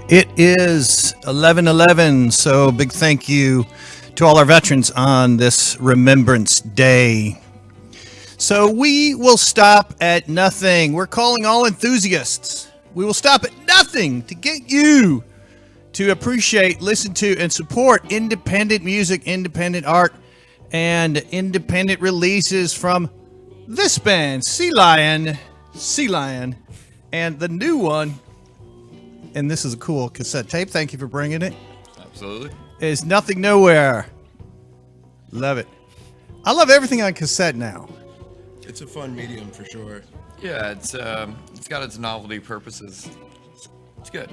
It is 11/11, so big thank you to all our veterans on this Remembrance Day. So we will stop at nothing. We're calling all enthusiasts. We will stop at nothing to get you to appreciate, listen to, and support independent music, independent art, and independent releases from this band, SEALION, and the new one. And this is a cool cassette tape. Thank you for bringing it. Absolutely. Is Nothing Nowhere. Love it. I love everything on cassette now. It's a fun medium for sure. Yeah, it's got its novelty purposes. It's good.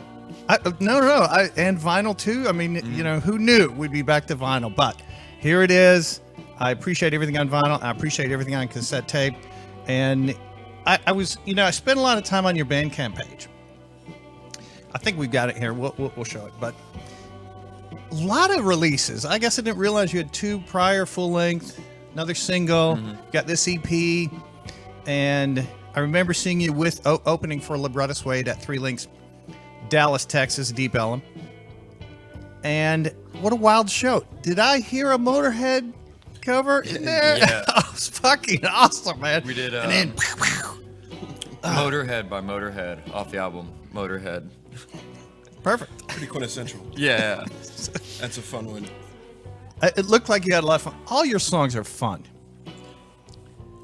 No. And vinyl too. I mean, you know, who knew we'd be back to vinyl? But here it is. I appreciate everything on vinyl. I appreciate everything on cassette tape. And I was, you know, I spent a lot of time on your Bandcamp page. I think we've got it here. We'll show it. But a lot of releases. I guess I didn't realize you had 2 prior full length, another single, got this EP, and I remember seeing you with opening for Libretto Suede at 3 Links, Dallas, Texas, Deep Ellum. And what a wild show. Did I hear a Motorhead cover in there? Yeah. It was fucking awesome, man. We did and then, Motorhead by Motorhead off the album Motorhead. Perfect. Pretty quintessential. Yeah. That's a fun one. It looked like you had a lot of fun. All your songs are fun.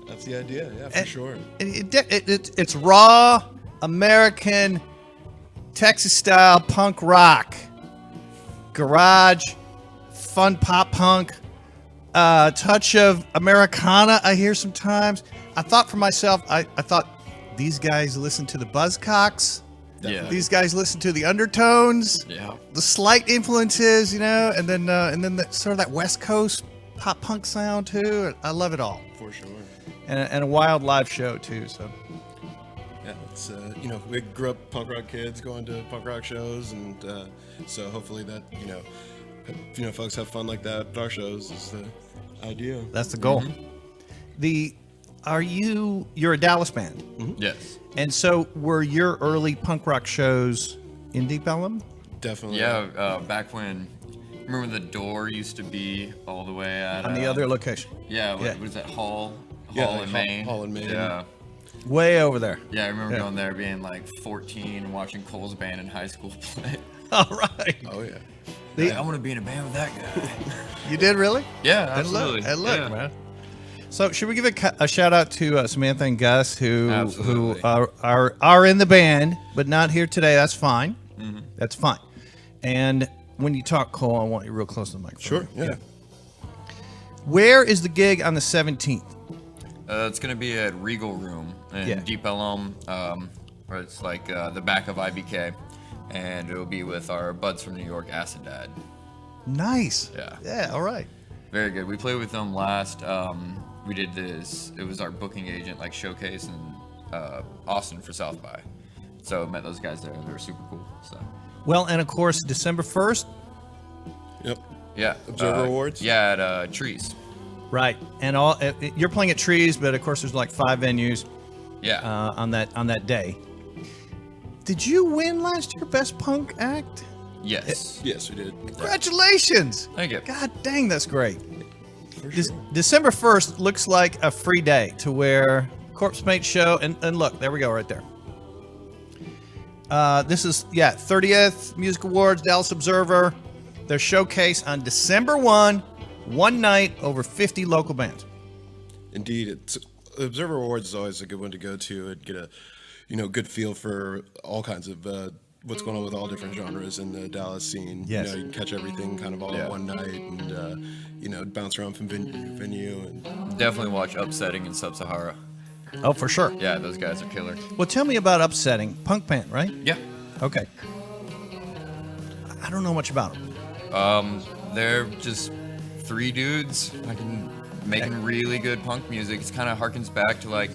That's the idea, yeah, for sure. It's raw, American, Texas-style punk rock, garage, fun pop punk, touch of Americana I hear sometimes. I thought for myself, I thought these guys listen to the Buzzcocks. Yeah. These guys listen to the Undertones. Yeah. The slight influences, you know, and then sort of that West Coast pop punk sound too. I love it all. For sure. And a wild live show too. So. Yeah, it's you know, we grew up punk rock kids going to punk rock shows, and so hopefully that you know folks have fun like that at our shows is the idea. That's the goal. You're a Dallas band? Mm-hmm. Yes. And so were your early punk rock shows in Deep Ellum? Definitely. Yeah, back when, remember the door used to be all the way at... On the other location? Yeah, what was that, Hall in Maine? Hall in Maine. Yeah. Way over there. Yeah, I remember going there being like 14 and watching Cole's band in high school play. All right. Oh, yeah. I want to be in a band with that guy. You did really? Yeah, absolutely. And look, yeah. man. So should we give a shout out to Samantha and Gus who are in the band but not here today? That's fine. Mm-hmm. That's fine. And when you talk, Cole, I want you real close to the microphone. Sure. Yeah. Where is the gig on the 17th? It's going to be at Regal Room in Deep Ellum, where it's like the back of IBK, and it'll be with our buds from New York, Acid Dad. Nice. Yeah. Yeah. All right. Very good. We played with them last. We did this. It was our booking agent like showcase in Austin for South by. So met those guys there. They were super cool. So. Well, and of course, December 1st. Yep. Yeah. Observer Awards. Yeah, at Trees. Right, and you're playing at Trees, but of course there's like 5 venues. Yeah. On that day. Did you win last year, Best Punk Act? Yes. Yes, we did. Congratulations! Thank you. God dang, that's great. For sure. December 1st looks like a free day to where Corpsepaint Show, and look, there we go right there. This is, 30th Music Awards, Dallas Observer. Their showcase on December 1 one night over 50 local bands. Indeed, it's Observer Awards is always a good one to go to and get a, good feel for all kinds of what's going on with all different genres in the Dallas scene. Yes. You can catch everything kind of all in one night and bounce around from venue to venue. And Definitely watch Upsetting and Sub-Sahara. Oh, for sure. Yeah, those guys are killer. Well, tell me about Upsetting. Punk band, right? Yeah. Okay. I don't know much about them. They're just three dudes making really good punk music. It's kind of harkens back to like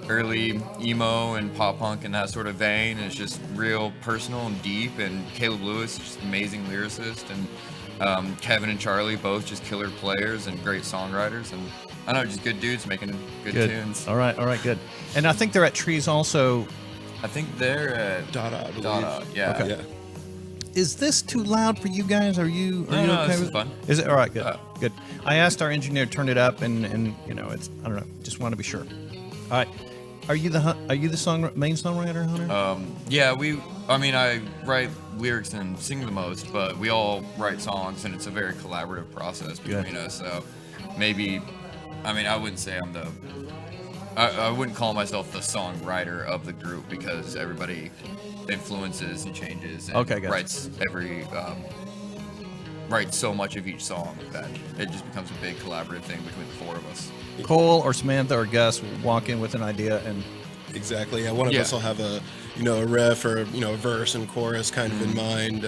early emo and pop punk and that sort of vein. It's just real personal and deep. And Caleb Lewis is just amazing lyricist, and Kevin and Charlie both just killer players and great songwriters. And I don't know, just good dudes making good tunes. All right, good. And I think they're at Trees also. I think they're at Dada, I believe. Dada. Yeah. Okay. Yeah. Is this too loud for you guys? Are you No, okay this with is fun. Is it all right? Good. Yeah. Good. I asked our engineer to turn it up, and it's I don't know. Just want to be sure. All right. Are you the main songwriter, Hunter? Yeah, I write lyrics and sing the most, but we all write songs, and it's a very collaborative process between us. So maybe, I wouldn't say I wouldn't call myself the songwriter of the group, because everybody influences and changes and Okay, gotcha. writes so much of each song that it just becomes a big collaborative thing between the four of us. Cole or Samantha or Gus will walk in with an idea and. Exactly. Yeah, one of us will have a riff or a verse and chorus kind of in mind,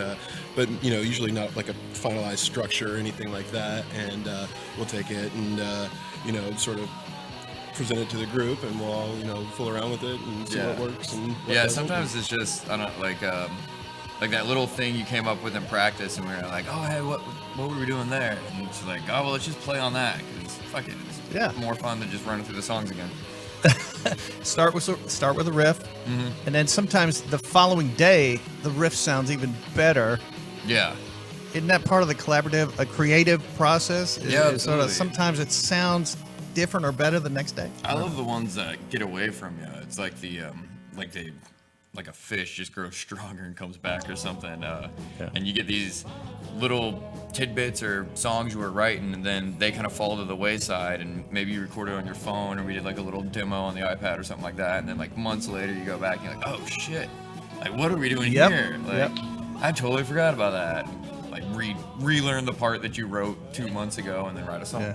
but usually not like a finalized structure or anything like that. And we'll take it and sort of present it to the group, and we'll all fool around with it and see what works. And what doesn't. Sometimes it's just like that little thing you came up with in practice, and we were like, oh hey, what were we doing there? And it's like, oh well, let's just play on that, because fuck it, it's more fun than just running through the songs again. Start with a riff, and then sometimes the following day the riff sounds even better. Yeah. Isn't that part of the creative process? Absolutely. Sometimes it sounds different or better the next day. I love the ones that get away from you. It's like like a fish just grows stronger and comes back or something. And you get these little tidbits or songs you were writing, and then they kind of fall to the wayside, and maybe you record it on your phone, or we did like a little demo on the iPad or something like that, and then like months later you go back and you're like, oh shit, like what are we doing here? Like I totally forgot about that. Like relearn the part that you wrote 2 months ago and then write a song.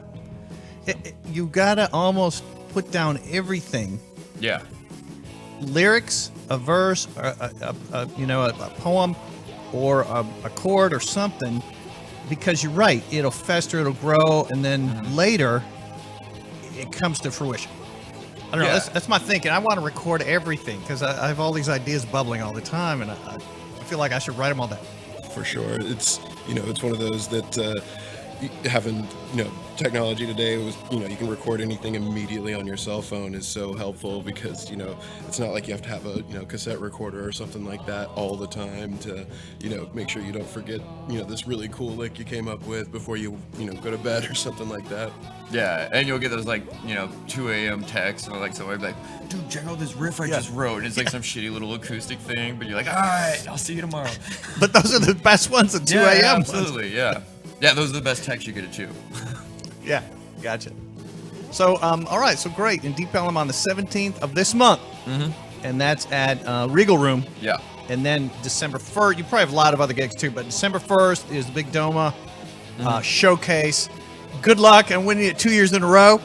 You gotta almost put down everything. Yeah. Lyrics, a verse, a poem, or a chord or something, because you're right, it'll fester, it'll grow, and then later it comes to fruition. I don't know. That's my thinking. I want to record everything because I have all these ideas bubbling all the time, and I feel like I should write them all down. For sure, it's it's one of those that having technology today was you can record anything immediately on your cell phone is so helpful, because it's not like you have to have a cassette recorder or something like that all the time to make sure you don't forget this really cool lick you came up with before you go to bed or something like that. Yeah, and you'll get those 2 a.m. texts, or somebody be like, dude, check out this riff I just wrote, and it's like some shitty little acoustic thing, but you're like, all right, I'll see you tomorrow. But those are the best ones at 2 a.m. Yeah, absolutely, yeah. Yeah, those are the best texts you get at 2. Yeah, gotcha. So, all right, so great. In Deep Ellum on the 17th of this month, and that's at Regal Room. Yeah. And then December 1st, you probably have a lot of other gigs too, but December 1st is the Big Doma showcase. Good luck and winning it 2 years in a row.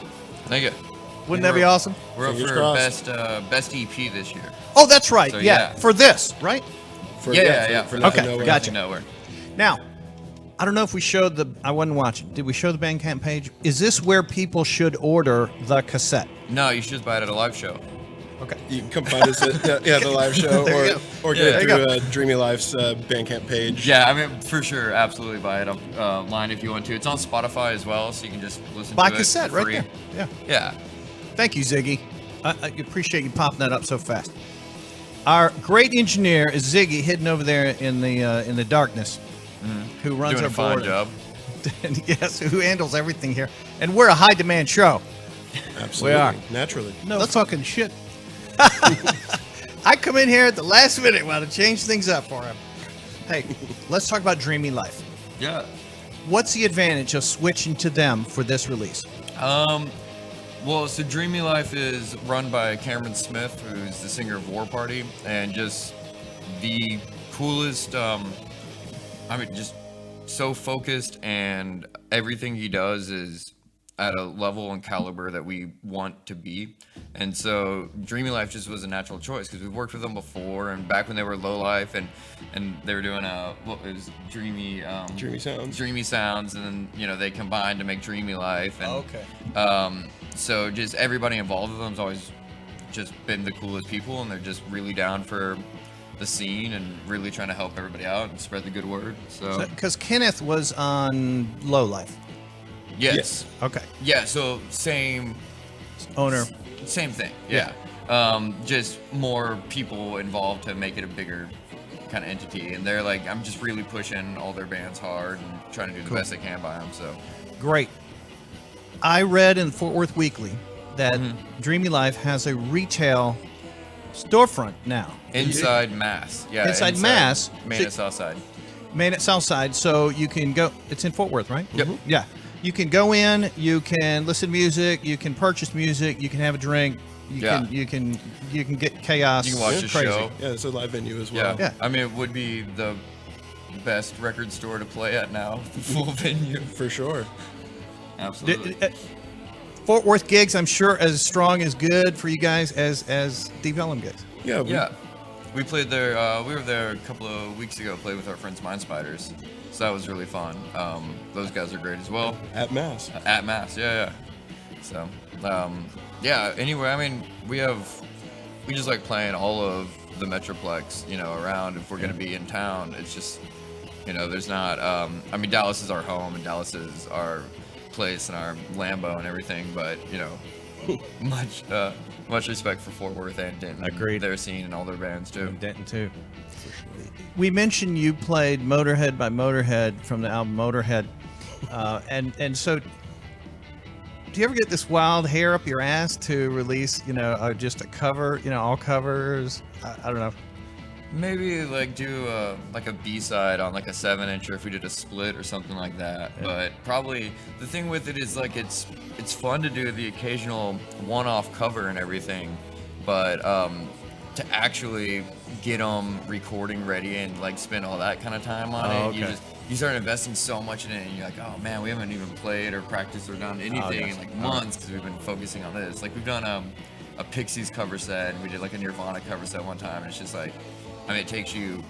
Thank you. Wouldn't that be awesome? We're up Fingers for crossed. best EP this year. Oh, that's right. So, yeah, for this, right? For For Nothing Okay, Nowhere. gotcha. Nowhere. Now, I don't know if we showed I wasn't watching. Did we show the Bandcamp page? Is this where people should order the cassette? No, you should just buy it at a live show. Okay. You can come find us at the live show, There you or Yeah, get there it you through Dreamy Life's Bandcamp page. Yeah, for sure, absolutely buy it online if you want to. It's on Spotify as well, so you can just listen Buy to it cassette for right free. there. Yeah. Yeah. Thank you, Ziggy. I appreciate you popping that up so fast. Our great engineer is Ziggy, hidden over there in the darkness, who runs Doing our a fine board. job. And yes, who handles everything here. And we're a high demand show. Absolutely. We are. Naturally. No fucking shit. I come in here at the last minute to change things up for him. Hey, let's talk about Dreamy Life. Yeah. What's the advantage of switching to them for this release? Well, so Dreamy Life is run by Cameron Smith, who's the singer of War Party, and just the coolest, just so focused, and everything he does is at a level and caliber that we want to be. And so Dreamy Life just was a natural choice because we've worked with them before, and back when they were Low Life, and they were doing what was Dreamy Sounds, and then they combined to make Dreamy Life. And so just everybody involved with them has always just been the coolest people, and they're just really down for the scene and really trying to help everybody out and spread the good word. So because Kenneth was on Low Life. Yes. Okay. Yeah, so same owner. Same thing. Yeah. Just more people involved to make it a bigger kind of entity. And they're like, I'm just really pushing all their bands hard and trying to do the best they can by them. So great. I read in Fort Worth Weekly that Dreamy Life has a retail storefront now. Inside Mass. Yeah. Inside Mass. Main at Southside. Main at Southside. So you can go. It's in Fort Worth, right? Yep. Yeah. You can go in, you can listen to music, you can purchase music, you can have a drink, you can get chaos. You can watch a show. Yeah, it's a live venue as well. Yeah. I mean, it would be the best record store to play at now. Full venue. For sure. Absolutely. Fort Worth gigs, I'm sure, as strong as good for you guys as Deep Ellum gigs. Yeah. We played there. We were there a couple of weeks ago. Played with our friends Mind Spiders, so that was really fun. Those guys are great as well. At Mass. At Mass, yeah. So, Anyway, I mean, we just like playing all of the Metroplex, around. If we're gonna be in town, it's just, there's not. Dallas is our home, and Dallas is our place and our Lambo and everything. But much respect for Fort Worth and Denton. Agreed. Their scene and all their bands too. And Denton too. We mentioned you played Motorhead by Motorhead from the album Motorhead, and so do you ever get this wild hair up your ass to release, just a cover, all covers? I don't know. Maybe like do a B-side on like a 7-inch, or if we did a split or something like that. Yeah. But probably the thing with it is like it's fun to do the occasional one-off cover and everything, but to actually get them recording ready and like spend all that kind of time on it, you start investing so much in it, and you're like, oh man, we haven't even played or practiced or done anything in like months because we've been focusing on this. Like we've done a Pixies cover set, and we did like a Nirvana cover set one time, and it's just like, it takes you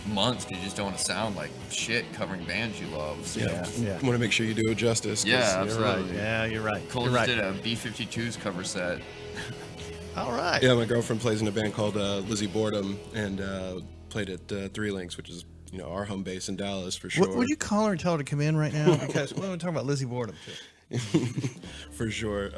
months because you just don't want to sound like shit covering bands you love. So. Yeah. Want to make sure you do it justice. Yeah, absolutely. Right. Yeah, you're right. Cole just did a B-52s cover set. All right. Yeah, my girlfriend plays in a band called Lizzie Boredom, and played at Three Links, which is our home base in Dallas for sure. Would you call her and tell her to come in right now? Because we're talking about Lizzie Boredom too. For sure.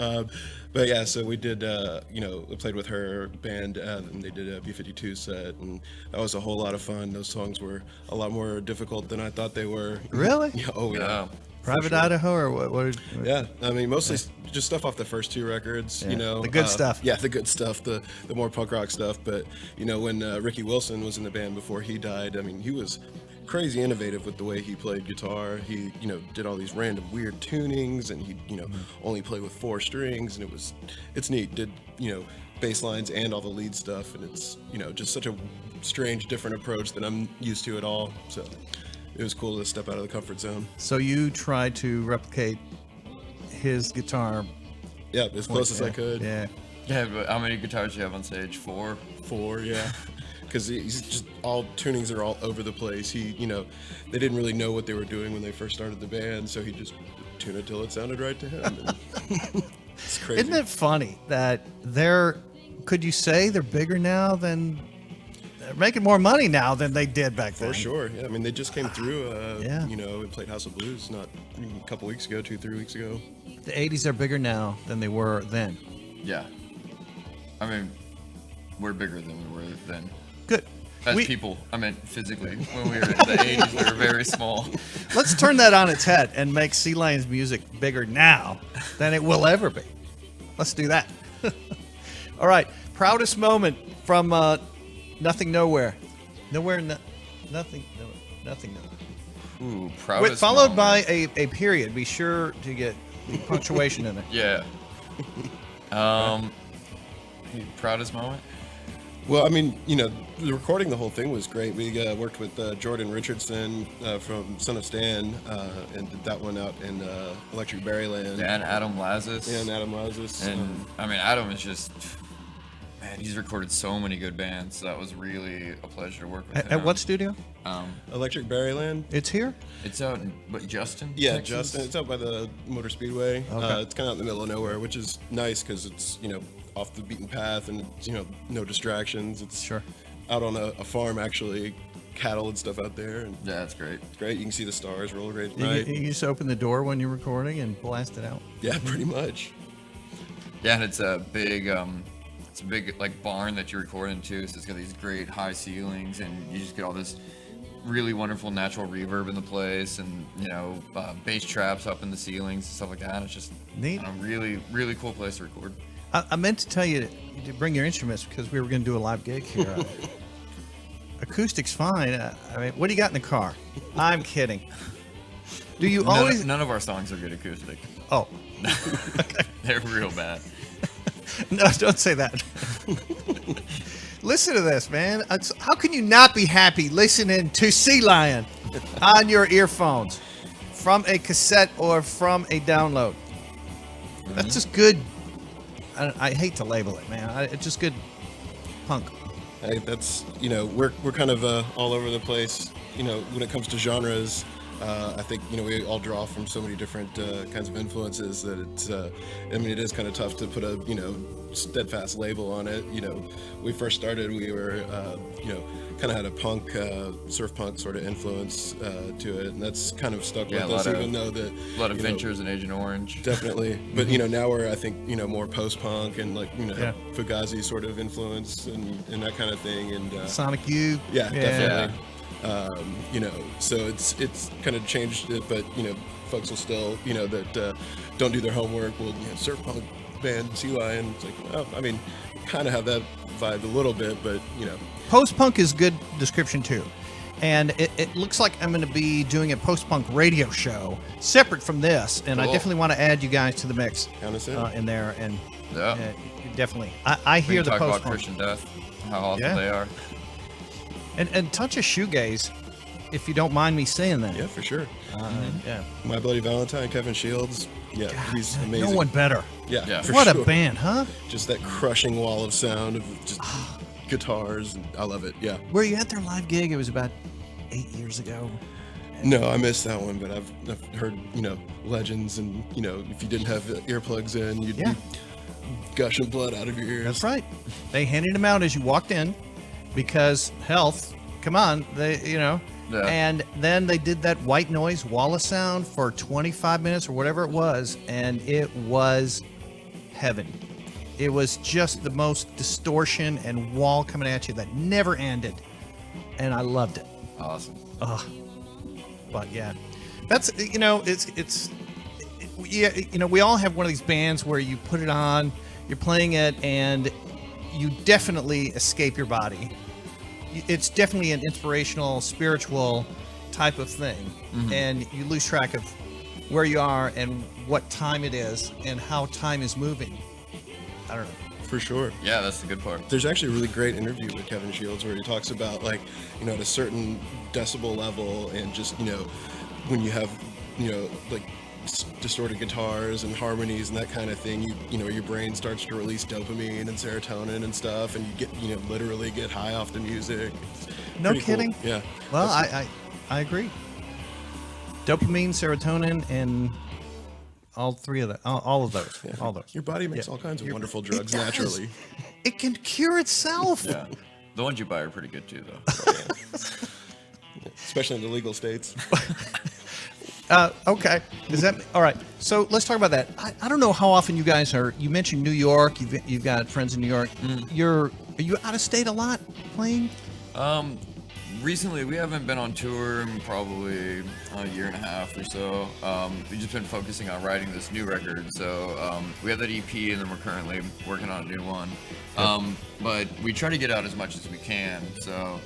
But yeah, so we did, we played with her band, and they did a B-52 set, and that was a whole lot of fun. Those songs were a lot more difficult than I thought they were. Really? Yeah, oh yeah. Private Idaho, or what? Yeah, mostly just stuff off the first two records, The good stuff. Yeah, the good stuff, the more punk rock stuff. But, when Ricky Wilson was in the band before he died, he was crazy innovative with the way he played guitar. He, did all these random weird tunings, and he, only played with 4 strings, and it's neat. Did, bass lines and all the lead stuff, and it's, just such a strange, different approach that I'm used to at all. So it was cool to step out of the comfort zone. So you tried to replicate his guitar. Yeah, as close as I could. Yeah. Yeah, but how many guitars do you have on stage? 4? 4, yeah. Because he's just all tunings are all over the place. He, they didn't really know what they were doing when they first started the band, so he just tuned it till it sounded right to him. It's crazy. Isn't it funny that could you say they're bigger now than, they're making more money now than they did back then? For sure, yeah. They just came through, yeah. We played House of Blues not a couple weeks ago, 2-3 weeks ago. The 80s are bigger now than they were then. Yeah. We're bigger than we were then. Good. As people, physically. When we were in the 80s, we were very small. Let's turn that on its head and make SEALION's music bigger now than it will ever be. Let's do that. All right. Proudest moment from Nothing Nowhere. Nothing Nowhere. Ooh, proudest Followed moment. by a period. Be sure to get the punctuation in there. Yeah. Proudest moment? Well, I mean, the recording the whole thing was great. We worked with Jordan Richardson from Son of Stan and did that one out in Electric Berryland. Yeah, and Adam Lazis. Yeah, and Adam Lazis. And I mean, Adam is just, man, he's recorded so many good bands. So that was really a pleasure to work with him. At what studio? Electric Berryland. It's here? It's out in, Justin? Yeah, Texas? Justin. It's out by the Motor Speedway. Okay. It's kind of out in the middle of nowhere, which is nice because it's, off the beaten path and, no distractions. It's Sure. out on a farm, actually, cattle and stuff out there. And Yeah, that's great. it's great. You can see the stars roll great at You, night. you just open the door when you're recording and blast it out. Yeah, pretty much. Yeah, and it's a big like barn that you're recording too. So it's got these great high ceilings, and you just get all this really wonderful natural reverb in the place, and bass traps up in the ceilings and stuff like that. It's just Neat. Really, really cool place to record. I meant to tell you to bring your instruments because we were going to do a live gig here. Acoustic's fine. I mean, what do you got in the car? I'm kidding. Do you always? None of our songs are good acoustic. Oh, They're real bad. no! Don't say that. Listen to this, man. How can you not be happy listening to SEALION on your earphones from a cassette or from a download? That's just good. I hate to label it, man. It's just good punk. That's we're kind of all over the place. When it comes to genres, I think we all draw from so many different kinds of influences that it's. It is kind of tough to put a steadfast label on it. We first started, we were kind of had a punk, surf punk sort of influence to it, and that's kind of stuck with us, even though that A lot of Ventures and Agent Orange. definitely. But now we're, I think, more post punk and Fugazi sort of influence and that kind of thing, and Sonic Youth. yeah, definitely. So it's kind of changed it, but folks will still that don't do their homework will surf punk band SEALION. It's like, well, I mean, kind of have that vibe a little bit, but Post-punk is good description too. And it looks like I'm going to be doing a post-punk radio show separate from this. And I Cool. definitely want to add you guys to the mix Count us in there. And Yeah. definitely. I We hear can the talk about post-punk. Christian Death, how awesome Yeah. they are. And touch of shoegaze, if you don't mind me saying that. yeah, for sure. Yeah. My Bloody Valentine, Kevin Shields. Yeah, he's amazing. No one better. Yeah, for What sure. a band, huh? Just that crushing wall of sound of just guitars. And I love it. Yeah. Were you at their live gig? It was about 8 years ago. No, I missed that one, but I've heard legends, and if you didn't have earplugs in, you'd Yeah. be gushing blood out of your ears. That's right. They handed them out as you walked in because health, come on, Yeah. And then they did that white noise wall of sound for 25 minutes or whatever it was, and it was heaven. It was just the most distortion and wall coming at you that never ended, and I loved it. Awesome. But yeah, that's we all have one of these bands where you put it on, you're playing it, and you definitely escape your body. It's definitely an inspirational, spiritual type of thing, and you lose track of where you are and what time it is and how time is moving. I don't know. For sure. Yeah, that's the good part. There's actually a really great interview with Kevin Shields where he talks about at a certain decibel level, and just when you have distorted guitars and harmonies and that kind of thing, your brain starts to release dopamine and serotonin and stuff, and you get literally get high off the music. It's No pretty cool. kidding. Yeah. Well, That's- I agree. Dopamine, serotonin, and all three of all of those. All those. your body makes Yeah. all kinds of wonderful It drugs does. naturally. It can cure itself. Yeah. The ones you buy are pretty good too, though. Especially in the legal states. Okay. Is that all right? So let's talk about that. I don't know how often you guys are. You mentioned New York. You've got friends in New York. Are you out of state a lot playing? Recently, we haven't been on tour in probably a year and a half or so. We've just been focusing on writing this new record. So we have that EP, and then we're currently working on a new one. But we try to get out as much as we can. So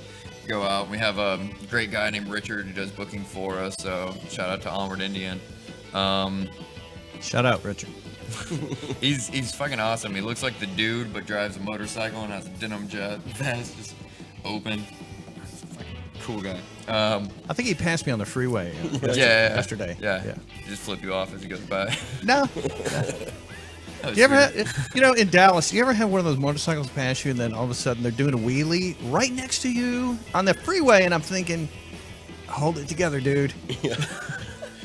go out. We have a great guy named Richard who does booking for us. So shout out to Onward Indian. Shout out, Richard. He's fucking awesome. He looks like the dude, but drives a motorcycle and has a denim jet vest just open. He's a fucking cool guy. I think he passed me on the freeway yesterday. Yeah. Just flip you off as he goes by. No. You ever had, in Dallas, you ever had one of those motorcycles pass you and then all of a sudden they're doing a wheelie right next to you on the freeway and I'm thinking, hold it together, dude. Yeah.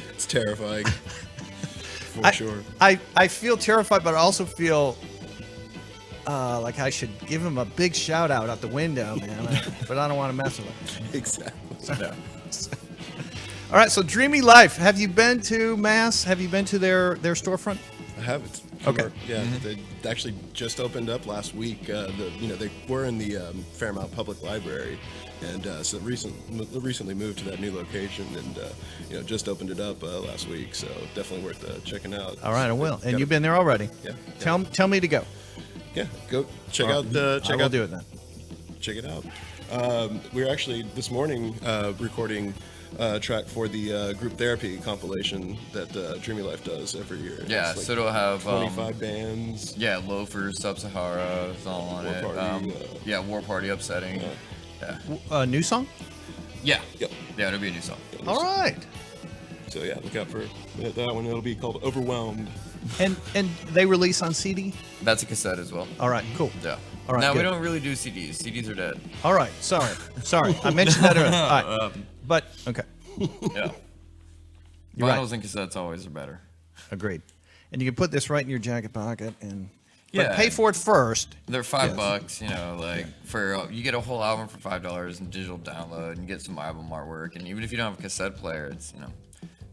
It's terrifying. For sure. I feel terrified, but I also feel like I should give him a big shout out the window, man. But I don't want to mess with him. Exactly. No. All right, so Dreamy Life. Have you been to Mass? Have you been to their storefront? I haven't. Okay. Yeah, they actually just opened up last week. They were in the Fairmount Public Library, and so recently moved to that new location, and just opened it up last week. So definitely worth checking out. All right, I will. And you've been there already. Yeah. Tell me to go. Yeah, go check out. I will do it then. Check it out. We were actually this morning recording a track for the group therapy compilation that Dreamy Life does every year. Yeah, It's so it'll have 25 bands. Yeah, Loafers, Sub-Sahara is all on War it. Party, War Party, Upsetting. Yeah. New song? Yeah. Yep. Yeah, it'll be a new song. All right. So yeah, look out for that one. It'll be called Overwhelmed. And they release on CD? That's a cassette as well. All right, cool. Yeah. All right, Now we good. don't really do CDs. CDs are dead. All right, sorry. I mentioned that earlier. All right. But, okay. Yeah. You're right. Vinyls and cassettes always are better. Agreed. And you can put this right in your jacket pocket and Yeah. but pay for it first. They're $5, for you get a whole album for $5 in digital download, and you get some album artwork, and even if you don't have a cassette player, it's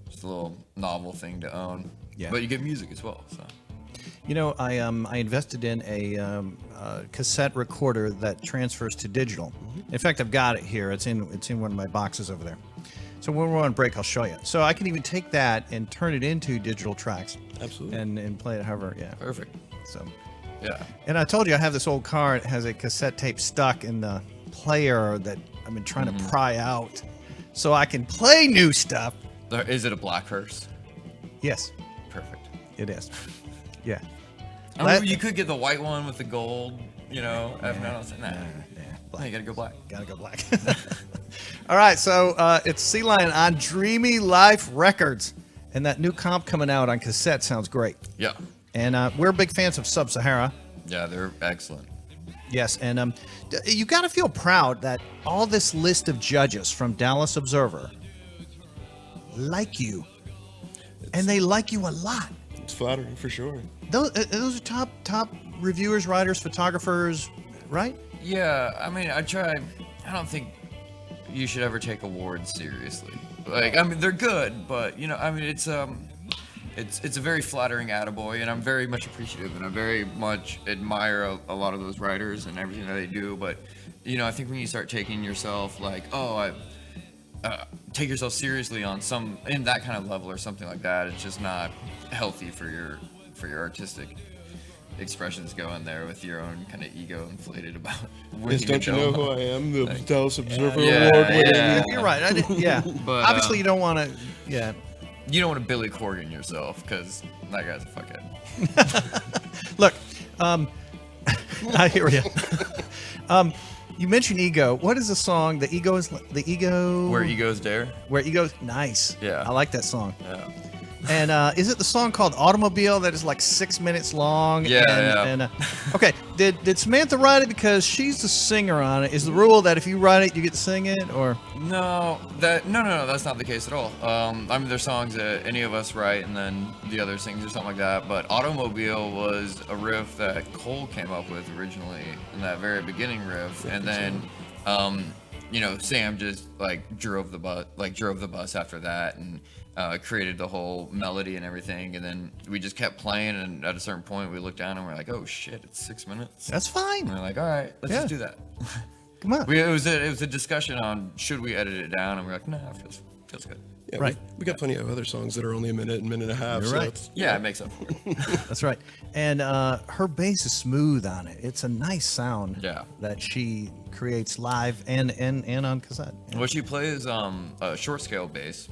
just a little novel thing to own. Yeah. But you get music as well. So. I invested in a cassette recorder that transfers to digital. In fact, I've got it here. It's in one of my boxes over there. So when we're on break, I'll show you. So I can even take that and turn it into digital tracks. Absolutely. And play it however, yeah. Perfect. So. Yeah. And I told you I have this old car. It has a cassette tape stuck in the player that I've been trying to pry out, so I can play new stuff. Is it a black hearse? Yes, Perfect. it is. Yeah. I mean, you could get the white one with the gold, Nah, you gotta go black. Gotta go black. All right, so it's SEALION on Dreamy Life Records, and that new comp coming out on cassette sounds great. Yeah. And we're big fans of Sub-Sahara. Yeah, they're excellent. Yes, and you got to feel proud that all this list of judges from Dallas Observer like you, and they like you a lot. It's flattering for sure. Those are top reviewers, writers, photographers, right? Yeah, I mean, I don't think you should ever take awards seriously. They're good, but it's a very flattering attaboy, and I'm very much appreciative, and I very much admire a lot of those writers and everything that they do. But I think when you start taking yourself take yourself seriously on in that kind of level or something like that, it's just not healthy for your artistic expressions going there with your own kind of ego inflated about. Don't you know who I am? The Dallas Observer yeah, Award winner. Yeah, you're right. But obviously you don't want to. Yeah. You don't want to Billy Corgan yourself, because that guy's a fuckhead. Look, I hear you. You mentioned ego. What is the song? The ego. Where Egos Dare. Where ego. Nice. Yeah. I like that song. Yeah. And is it the song called Automobile that is like 6 minutes long? Yeah, And, okay, did Samantha write it because she's the singer on it? Is the rule that if you write it, you get to sing it, or? No, that's not the case at all. There's songs that any of us write, and then the other sings or something like that. But Automobile was a riff that Cole came up with originally, in that very beginning riff, and then, Sam just drove the bus after that, and created the whole melody and everything, and then we just kept playing, and at a certain point we looked down and we're like, oh shit, it's 6 minutes. That's fine. And we're like, all right, let's just do that. Come on. It was a discussion on should we edit it down, and we're like, nah, it Feels good. Yeah, Right. We got plenty of other songs that are only a minute and a half. You're so right. it's, Yeah, it makes up for it. That's right. And her bass is smooth on it. It's a nice sound that she creates live and on cassette. Yeah. What she plays a short scale bass,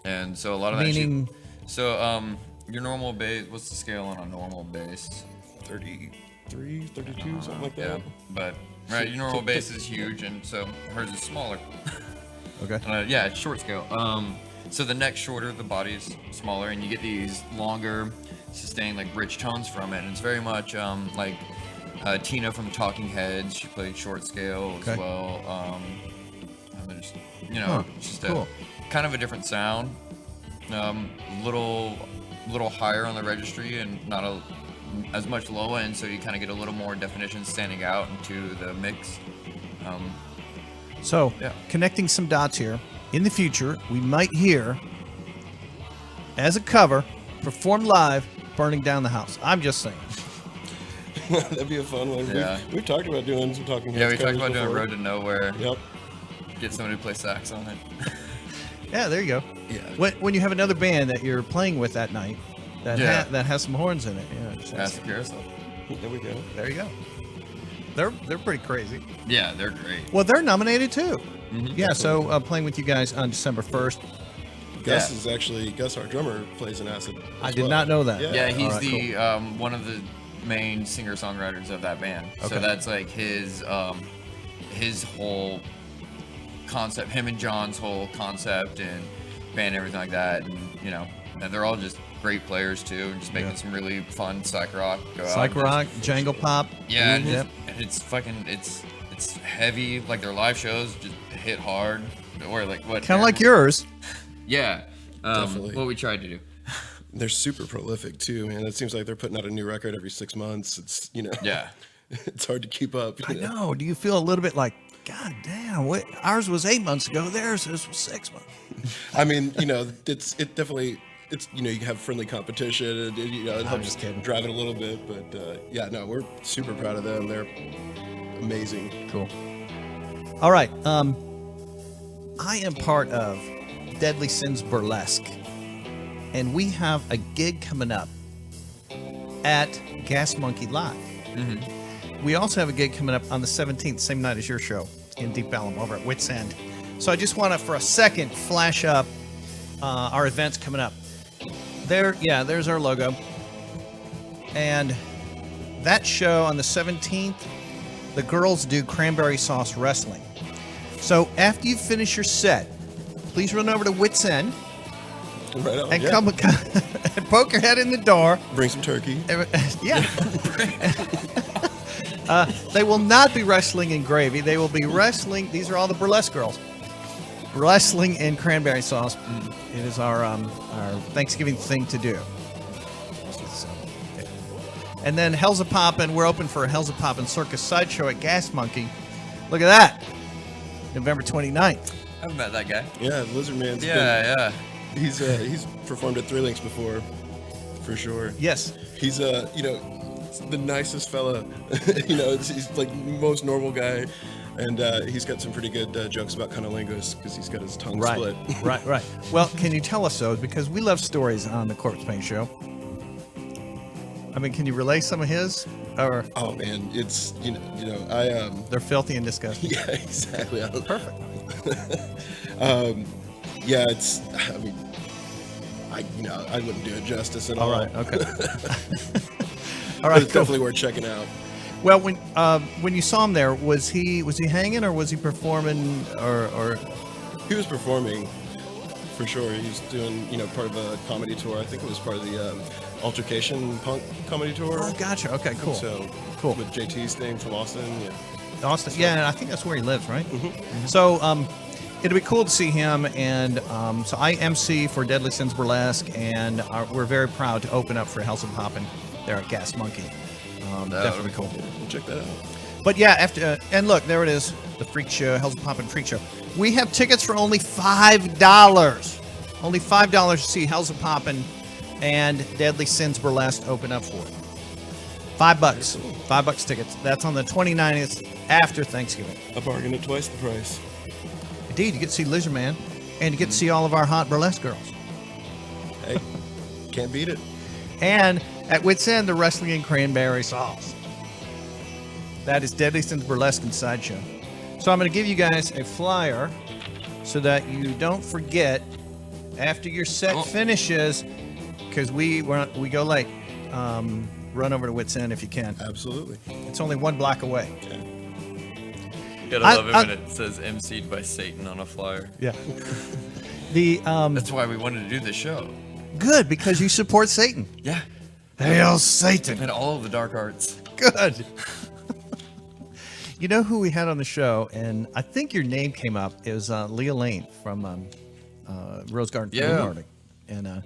and so a lot of Meaning? that. So your normal bass. What's the scale on a normal bass? 33, 32, something like that. Yeah, but your normal bass is huge, and so hers is smaller. Okay. Yeah, it's short scale. So the neck's shorter, the body's smaller, and you get these longer, sustained, like rich tones from it. And it's very much like Tina from Talking Heads. She played short scale as well. And there's, just cool. a kind of a different sound. Little higher on the registry and not as much low end, so you kind of get a little more definition standing out into the mix. So, connecting some dots here. In the future, we might hear, as a cover, performed live, Burning Down the House. I'm just saying. That'd be a fun one. Yeah. We've talked about doing some Talking Heads. Yeah, we talked about before. doing Road to Nowhere. Yep. Get somebody to play sax on it. Yeah, there you go. Yeah. When you have another band that you're playing with that night that that has some horns in it. Yeah, just Ask the carousel. There we go. there you go. They're pretty crazy. Yeah, they're great. Well, they're nominated too. Mhm. Yeah, so playing with you guys on December 1st. Gus is actually our drummer, plays in Acid. I as did well. not know that. Yeah, he's All right, the one of the main singer-songwriters of that band. Okay. So that's like his whole concept, him and John's whole concept and band, everything like that. And they're all just great players too, and just making some really fun psych rock. Psych rock, jangle pop. Yeah, and Yep. it's fucking it's heavy. Like their live shows just hit hard, or like what? Kind of like yours. Yeah, Definitely. what we tried to do. They're super prolific too, man. It seems like they're putting out a new record every 6 months. It's Yeah. it's hard to keep up. I know. Do you feel a little bit like, God damn, ours was 8 months ago. Theirs was 6 months. I mean, it definitely. It's you have friendly competition, and it helps just kidding. drive it a little bit. But we're super proud of them. They're amazing. Cool. All right. I am part of Deadly Sins Burlesque, and we have a gig coming up at Gas Monkey Live. Mm-hmm. We also have a gig coming up on the 17th, same night as your show, in Deep Ellum over at Wits End. So I just want to, for a second, flash up our events coming up. There's our logo. And that show on the 17th, the girls do cranberry sauce wrestling. So after you finish your set, please run over to Wits End Right on. and Yeah. come and poke your head in the door. Bring some turkey. Yeah. They will not be wrestling in gravy. They will be wrestling. These are all the burlesque girls. Wrestling in cranberry sauce. It is our Thanksgiving thing to do. So, yeah. And then Hell's a Poppin'. We're open for a Hell's a Poppin' Circus Sideshow at Gas Monkey. Look at that. November 29th. I've met that guy. Yeah, Lizard Man's. Yeah. He's performed at Three Links before, for sure. Yes. He's the nicest fella. He's like the most normal guy, and he's got some pretty good jokes about cunnilingus because he's got his tongue split. Right. Well, can you tell us those? Because we love stories on the Corpsepaint Show. I mean, can you relay some of his? Or Oh man, it's I they're filthy and disgusting. yeah, exactly. Perfect. Yeah, it's. I mean, I wouldn't do it justice at all. All right. Okay. All But right. it's Cool. definitely worth checking out. Well, when you saw him there, was he hanging or was he performing or? He was performing, for sure. He was doing, part of a comedy tour. I think it was part of the Altercation Punk comedy tour. Oh, gotcha. Okay. Cool. So Cool. with JT's thing from Austin. Yeah. Austin. Yeah, and I think that's where he lives, right? Mm-hmm. So it'd be cool to see him, and so I MC for Deadly Sins Burlesque, and we're very proud to open up for Hell's and Poppin' there at Gas Monkey. Definitely cool. We'll check that out. But yeah, after and look, there it is, the Freak Show, Hell's and Poppin' Freak Show. We have tickets for only $5. Only $5 to see Hell's and Poppin' and Deadly Sins Burlesque open up for it. $5. $5 tickets. That's on the 29th after Thanksgiving. A bargain at twice the price. Indeed, you get to see Lizard Man And you get to see all of our hot burlesque girls. Hey, can't beat it. And at Wits End, the wrestling and cranberry sauce. That is Deadly Sins Burlesque and Sideshow. So I'm going to give you guys a flyer so that you don't forget after your set finishes, because we go late. Run over to Wits End if you can. Absolutely. It's only 1 block away. You gotta love it when it says emceed by Satan on a flyer. Yeah. That's why we wanted to do this show. Good, because you support Satan. Yeah. Hail Satan. And all of the dark arts. Good. You know who we had on the show, and I think your name came up, is Leah Lane from Rose Garden Film Party. And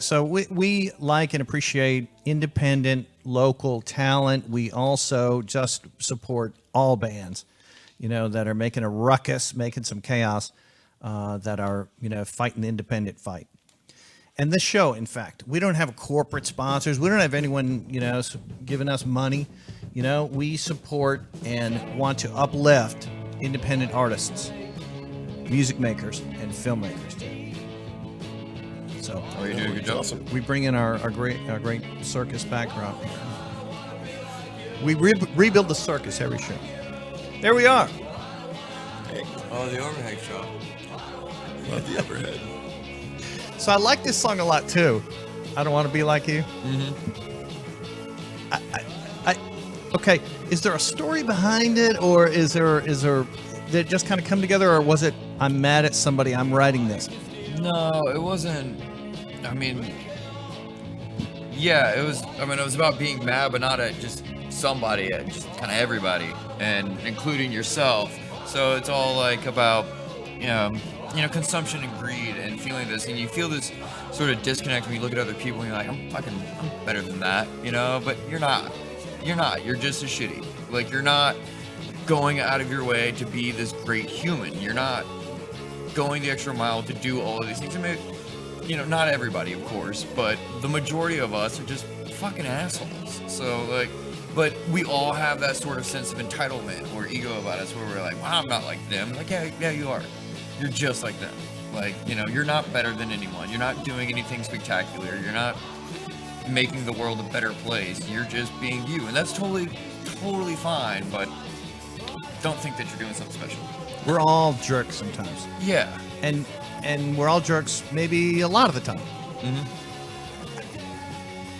so we like and appreciate independent, local talent. We also just support all bands, that are making a ruckus, making some chaos, that are, fighting the independent fight. And this show, in fact, we don't have corporate sponsors. We don't have anyone, giving us money. We support and want to uplift independent artists, music makers, and filmmakers too. So you're doing a good job. Awesome. we bring in our great circus background. We rebuild the circus every show. There we are. Hey, Oh, the overhead shot. love the overhead. So I like this song a lot too. I Don't Want to Be Like You. Okay, is there a story behind it, or is there did it just kind of come together, or was it I'm mad at somebody, I'm writing this? No, it wasn't. I mean, yeah, it was. I mean, it was about being mad, but not at just somebody, at just kind of everybody, and including yourself. So it's all like about, consumption and greed and feeling this, and you feel this sort of disconnect when you look at other people and you're like, I'm better than that, but you're not. You're just as shitty. Like, you're not going out of your way to be this great human. You're not going the extra mile to do all of these things. I mean, not everybody, of course, but the majority of us are just fucking assholes. So, like, but we all have that sort of sense of entitlement or ego about us where we're like, well, I'm not like them. Like, yeah, you are. You're just like them. Like, you're not better than anyone. You're not doing anything spectacular. You're not making the world a better place. You're just being you. And that's totally fine, but don't think that you're doing something special. We're all jerks sometimes. Yeah. And we're all jerks maybe a lot of the time. Mm-hmm.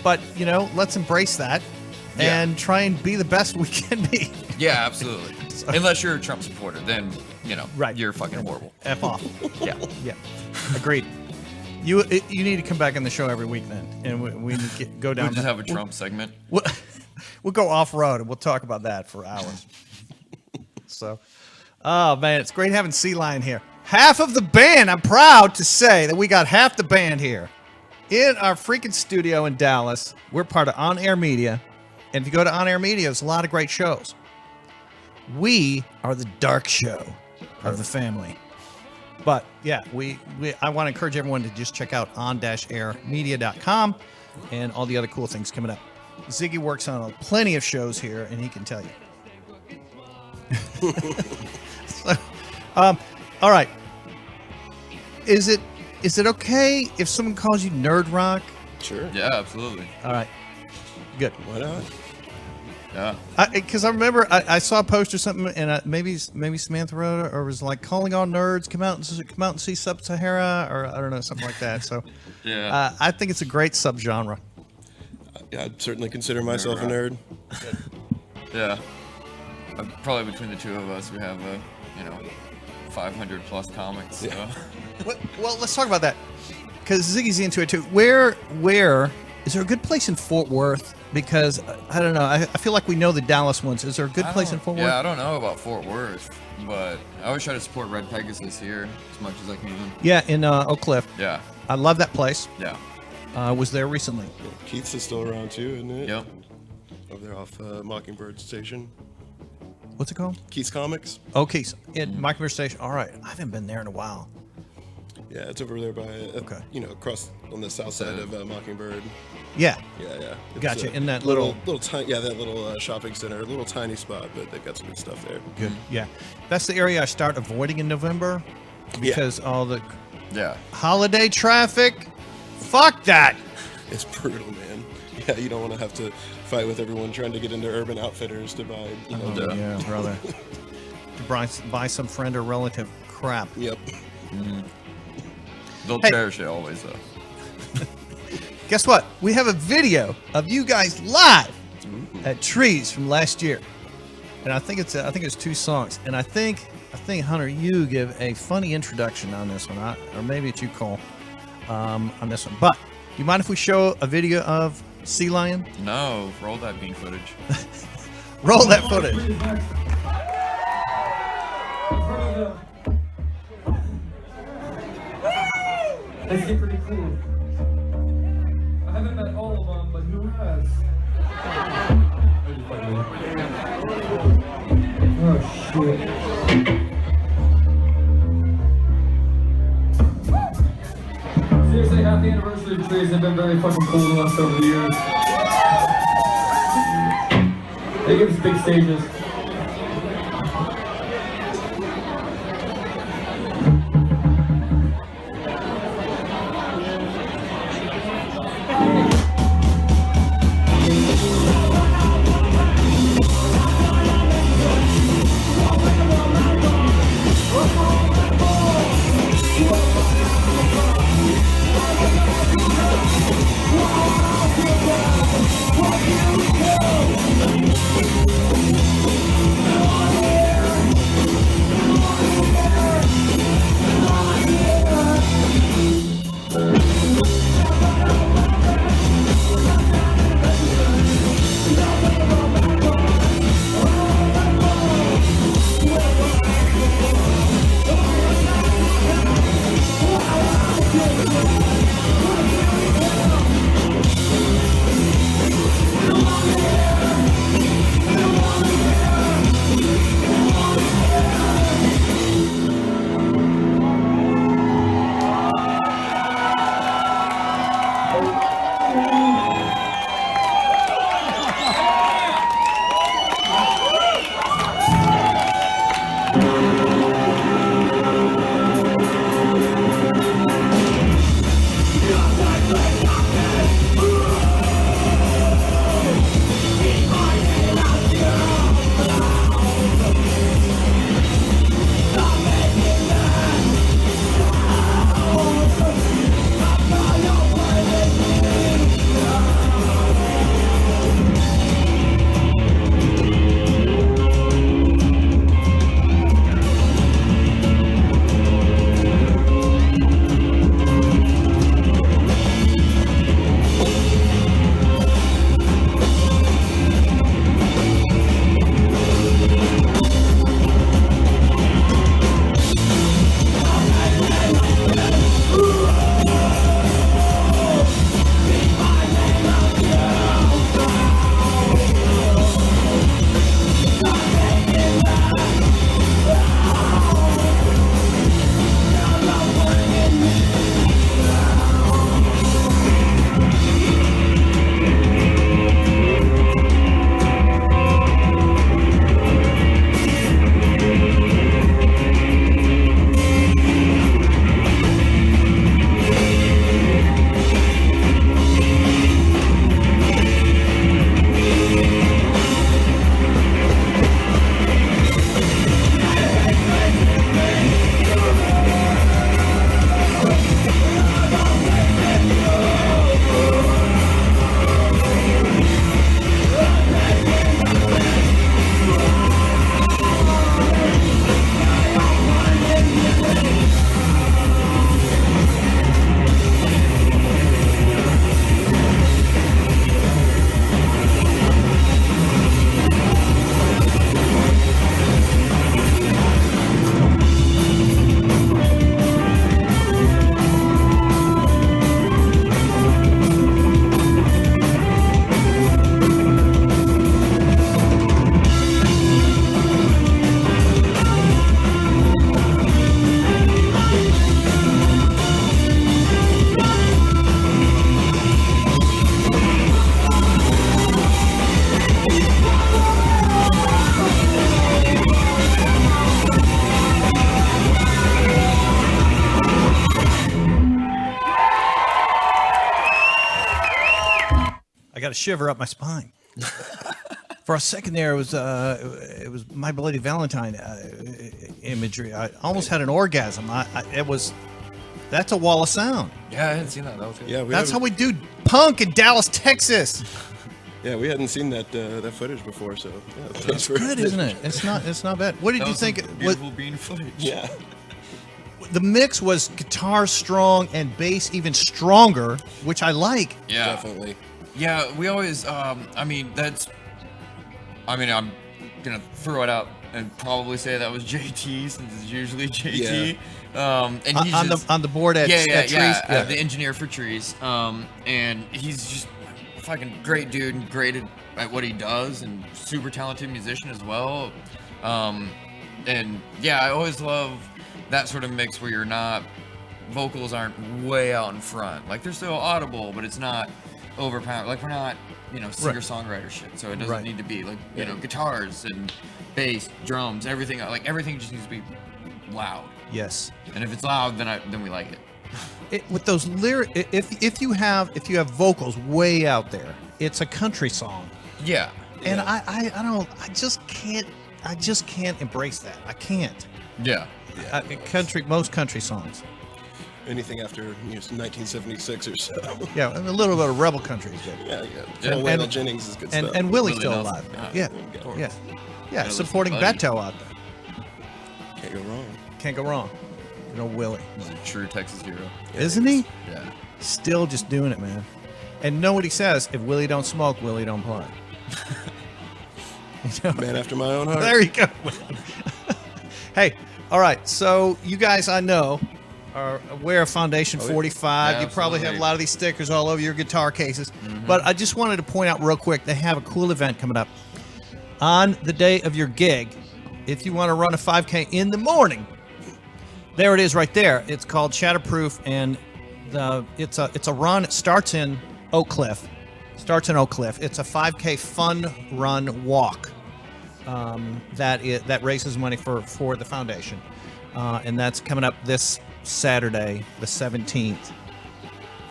But, let's embrace that and try and be the best we can be. Yeah, absolutely. Unless you're a Trump supporter, then, Right. you're fucking horrible. F off. Yeah. Yeah. Agreed. You need to come back on the show every week then, and we need to go down. We'll just have a Trump segment. We'll go off road and we'll talk about that for hours. So, oh man, it's great having Sea Lion here. Half of the band. I'm proud to say that we got half the band here in our freaking studio in Dallas. We're part of On Air Media, and if you go to On Air Media, there's a lot of great shows. We are the dark show of the family. But yeah, I want to encourage everyone to just check out on-airmedia.com and all the other cool things coming up. Ziggy works on plenty of shows here, and he can tell you. So, all right. Is it okay if someone calls you Nerd Rock? Sure. Yeah, absolutely. All right. Good. Why not? Yeah. Because I remember I saw a post or something, and maybe Samantha wrote it, or was like calling all nerds come out and see Sub-Sahara, or I don't know, something like that. So Yeah. I think it's a great subgenre. Yeah, I'd certainly consider myself a nerd. Yeah. Probably between the two of us, we have 500 plus comics. So. Yeah. Well, let's talk about that, because Ziggy's into it too. Where is there a good place in Fort Worth? Because I don't know. I feel like we know the Dallas ones. Is there a good place in Fort Worth? Yeah, I don't know about Fort Worth, but I always try to support Red Pegasus here as much as I can. Yeah, in Oak Cliff. Yeah. I love that place. Yeah. I was there recently. Keith's is still around too, isn't it? Yep. Over there off Mockingbird Station. What's it called? Keith's Comics. Okay, so in Mockingbird Station. All right, I haven't been there in a while. Yeah, it's over there by, across on the south side of Mockingbird. Yeah. Yeah. It's Gotcha. a In that little tiny, that little shopping center, a little tiny spot, but they've got some good stuff there. Good. Yeah. That's the area I start avoiding in November, because all the Yeah. holiday traffic. Fuck that. It's brutal, man. Yeah, you don't want to have to fight with everyone trying to get into Urban Outfitters to buy, Yeah, brother. To buy some friend or relative crap. Yep. They'll Hey. cherish it always, though. Guess what? We have a video of you guys live at Trees from last year, and I think it's 2 songs. And I think Hunter, you give a funny introduction on this one, or maybe it's you, Cole, on this one. But do you mind if we show a video of SEALION? No, roll that bean footage. Roll that footage. They seem pretty cool. I haven't met all of them, but who has? Oh shit. Seriously, happy anniversary to Trees. They've been very fucking cool to us over the years. They give us big stages. a shiver up my spine. For a second there, it was My Bloody Valentine imagery. I almost had an orgasm. That's a wall of sound. Yeah, I hadn't seen that. That was good. Yeah, That's how we do punk in Dallas, Texas. Yeah, we hadn't seen that footage before, so yeah, thanks It's for good, isn't it? It's not bad. What did That you was think? some beautiful bean footage. Yeah. The mix was guitar strong and bass even stronger, which I like. Yeah, Definitely. Yeah, we always. I'm gonna throw it out and probably say that was JT, since it's usually JT. And he's On the board at at Trees. the engineer for Trees. And he's just a fucking great dude and great at what he does, and super talented musician as well. And yeah, I always love that sort of mix where vocals aren't way out in front. Like, they're still audible, but it's not overpowered. Like, we're not, singer-songwriter shit, so it doesn't need to be. Like, guitars and bass, drums, everything. Like, everything just needs to be loud. Yes. And if it's loud, then we like it. With those lyrics, if you have vocals way out there, it's a country song. Yeah. And I just can't embrace that. I can't. Yeah. Most country songs. Anything after 1976 or so. Yeah, a little bit of rebel country is good. Yeah. Waylon Jennings is good stuff. And Willie's Willie still Nelson. alive. Yeah. Yeah, Supporting listen to Beto out there. Can't go wrong. Can't go wrong. Willie. He's a true Texas hero. Isn't he? Yeah. Still just doing it, man. And know what he says: if Willie don't smoke, Willie don't play. Man after my own heart. There you go. Hey, all right. So you guys, I know, are aware of Foundation 45. Yeah, You probably have a absolutely. lot of these stickers all over your guitar cases. But I just wanted to point out real quick, they have a cool event coming up on the day of your gig. If you want to run a 5K in the morning, there it is right there. It's called Shatterproof, and it's a run. It starts in Oak Cliff. It's a 5K fun run walk that raises money for the foundation, and that's coming up this Saturday, the 17th.